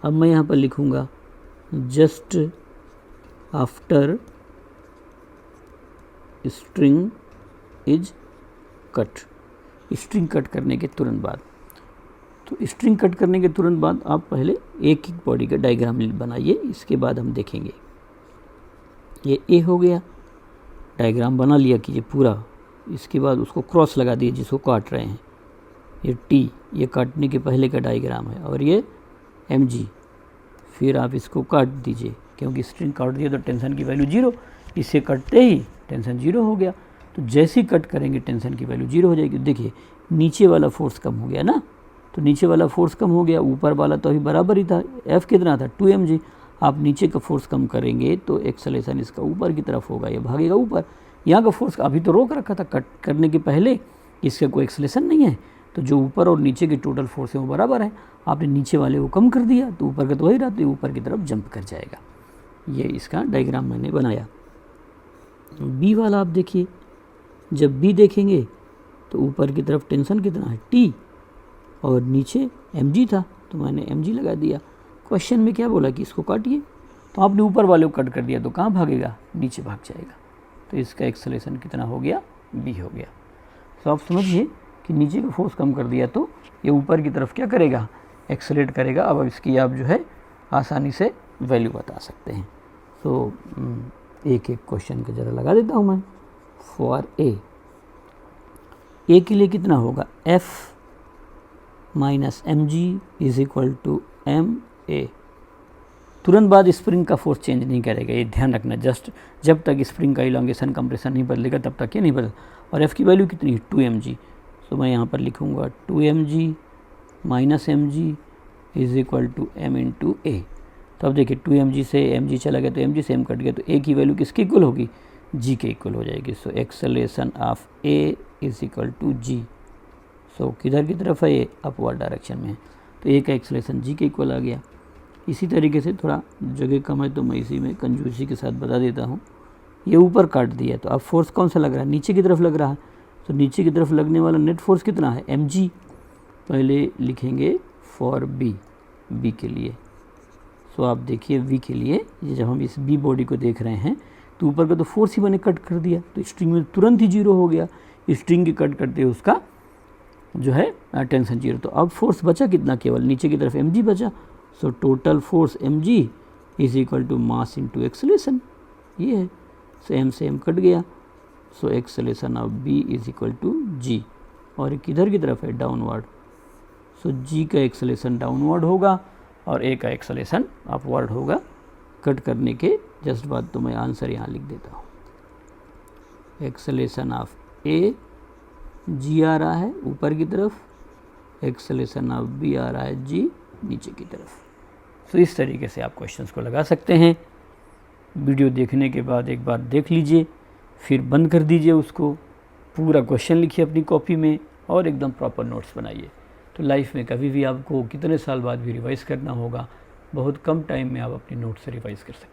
[SPEAKER 1] अब मैं यहाँ पर लिखूँगा just after string is cut, string cut करने के तुरंत बाद। तो स्ट्रिंग कट करने के तुरंत बाद आप पहले एक एक बॉडी का डायग्राम बनाइए, इसके बाद हम देखेंगे। ये ए हो गया, डायग्राम बना लिया कीजिए पूरा, इसके बाद उसको क्रॉस लगा दिए जिसको काट रहे हैं। ये टी, ये काटने के पहले का डायग्राम है, और ये एम जी, फिर आप इसको काट दीजिए, क्योंकि स्ट्रिंग काट दिया तो टेंशन की वैल्यू 0, इससे कटते ही टेंशन 0 हो गया। तो जैसे ही कट करेंगे टेंशन की वैल्यू 0 हो जाएगी। देखिए नीचे वाला फोर्स कम हो गया ना, तो नीचे वाला फोर्स कम हो गया, ऊपर वाला तो अभी बराबर ही था, F कितना था 2mg। आप नीचे का फोर्स कम करेंगे तो एक्सेलेरेशन इसका ऊपर की तरफ होगा, ये भागेगा ऊपर। यहाँ का फोर्स अभी तो रोक रखा था, कट करने के पहले इसका कोई एक्सेलेरेशन नहीं है, तो जो ऊपर और नीचे की टोटल फोर्स है वो बराबर है। आपने नीचे वाले को कम कर दिया तो ऊपर का तो वही रहा, तो ऊपर की तरफ जंप कर जाएगा। ये इसका डायग्राम मैंने बनाया। बी वाला आप देखिए, जब बी देखेंगे तो ऊपर की तरफ टेंशन कितना है T, और नीचे mg था, तो मैंने mg लगा दिया। क्वेश्चन में क्या बोला कि इसको काटिए, तो आपने ऊपर वाले को कट कर दिया तो कहाँ भागेगा, नीचे भाग जाएगा। तो इसका एक्सेलेरेशन कितना हो गया, b हो गया। तो आप समझिए कि नीचे का फोर्स कम कर दिया तो ये ऊपर की तरफ क्या करेगा, एक्सेलेरेट करेगा। अब इसकी आप जो है आसानी से वैल्यू बता सकते हैं। तो एक एक क्वेश्चन का ज़रा लगा देता हूँ मैं। फॉर ए के लिए कितना होगा, F minus mg is equal to ma। तुरंत बाद स्प्रिंग का फोर्स चेंज नहीं करेगा, ये ध्यान रखना। जस्ट जब तक स्प्रिंग का इलांगेशन कंप्रेशन नहीं बदलेगा तब तक ये नहीं बदल। और F की वैल्यू कितनी है 2mg, तो मैं यहाँ पर लिखूँगा 2mg minus mg is equal to m into a. तो अब देखिए 2mg से mg चला गया तो mg से m कट गया, तो a की वैल्यू किसके इक्वल होगी, g के इक्वल हो जाएगी। So acceleration of a is equal to g। So किधर की तरफ है, ये अपवर्ड डायरेक्शन में है, तो a का एक्सेलेरेशन g के इक्वल आ गया। इसी तरीके से थोड़ा जगह कम है तो मैं इसी में कंजूसी के साथ बता देता हूँ। ये ऊपर काट दिया, तो अब फोर्स कौन सा लग रहा है, नीचे की तरफ लग रहा है। तो नीचे की तरफ लगने वाला नेट फोर्स कितना है, mg। पहले लिखेंगे फॉर बी के लिए। सो आप देखिए v के लिए, जब हम इस b बॉडी को देख रहे हैं तो ऊपर का तो फोर्स ही मैंने कट कर दिया, तो स्ट्रिंग में तुरंत ही 0 हो गया। स्ट्रिंग की कट करते उसका जो है टेंशन 0। तो अब फोर्स बचा कितना, केवल नीचे की तरफ mg बचा। So total force mg is equal to mass into acceleration, ये है। सो m से m कट गया, so acceleration of b is equal to g, और किधर की तरफ है, डाउनवर्ड। सो g का एक्सेलेरेशन डाउनवर्ड होगा और a का एक्सेलेरेशन अपवर्ड होगा। कट करने के जस्ट बाद तो मैं आंसर यहाँ लिख देता हूँ। एक्सेलेरेशन ऑफ a g आ रहा है ऊपर की तरफ, एक्सेलेरेशन ऑफ b आ रहा है g नीचे की तरफ। तो इस तरीके से आप क्वेश्चंस को लगा सकते हैं। वीडियो देखने के बाद एक बार देख लीजिए, फिर बंद कर दीजिए उसको, पूरा क्वेश्चन लिखिए अपनी कॉपी में और एकदम प्रॉपर नोट्स बनाइए। तो लाइफ में कभी भी आपको कितने साल बाद भी रिवाइज़ करना होगा, बहुत कम टाइम में आप अपनी नोट्स से रिवाइज़ कर सकते हैं।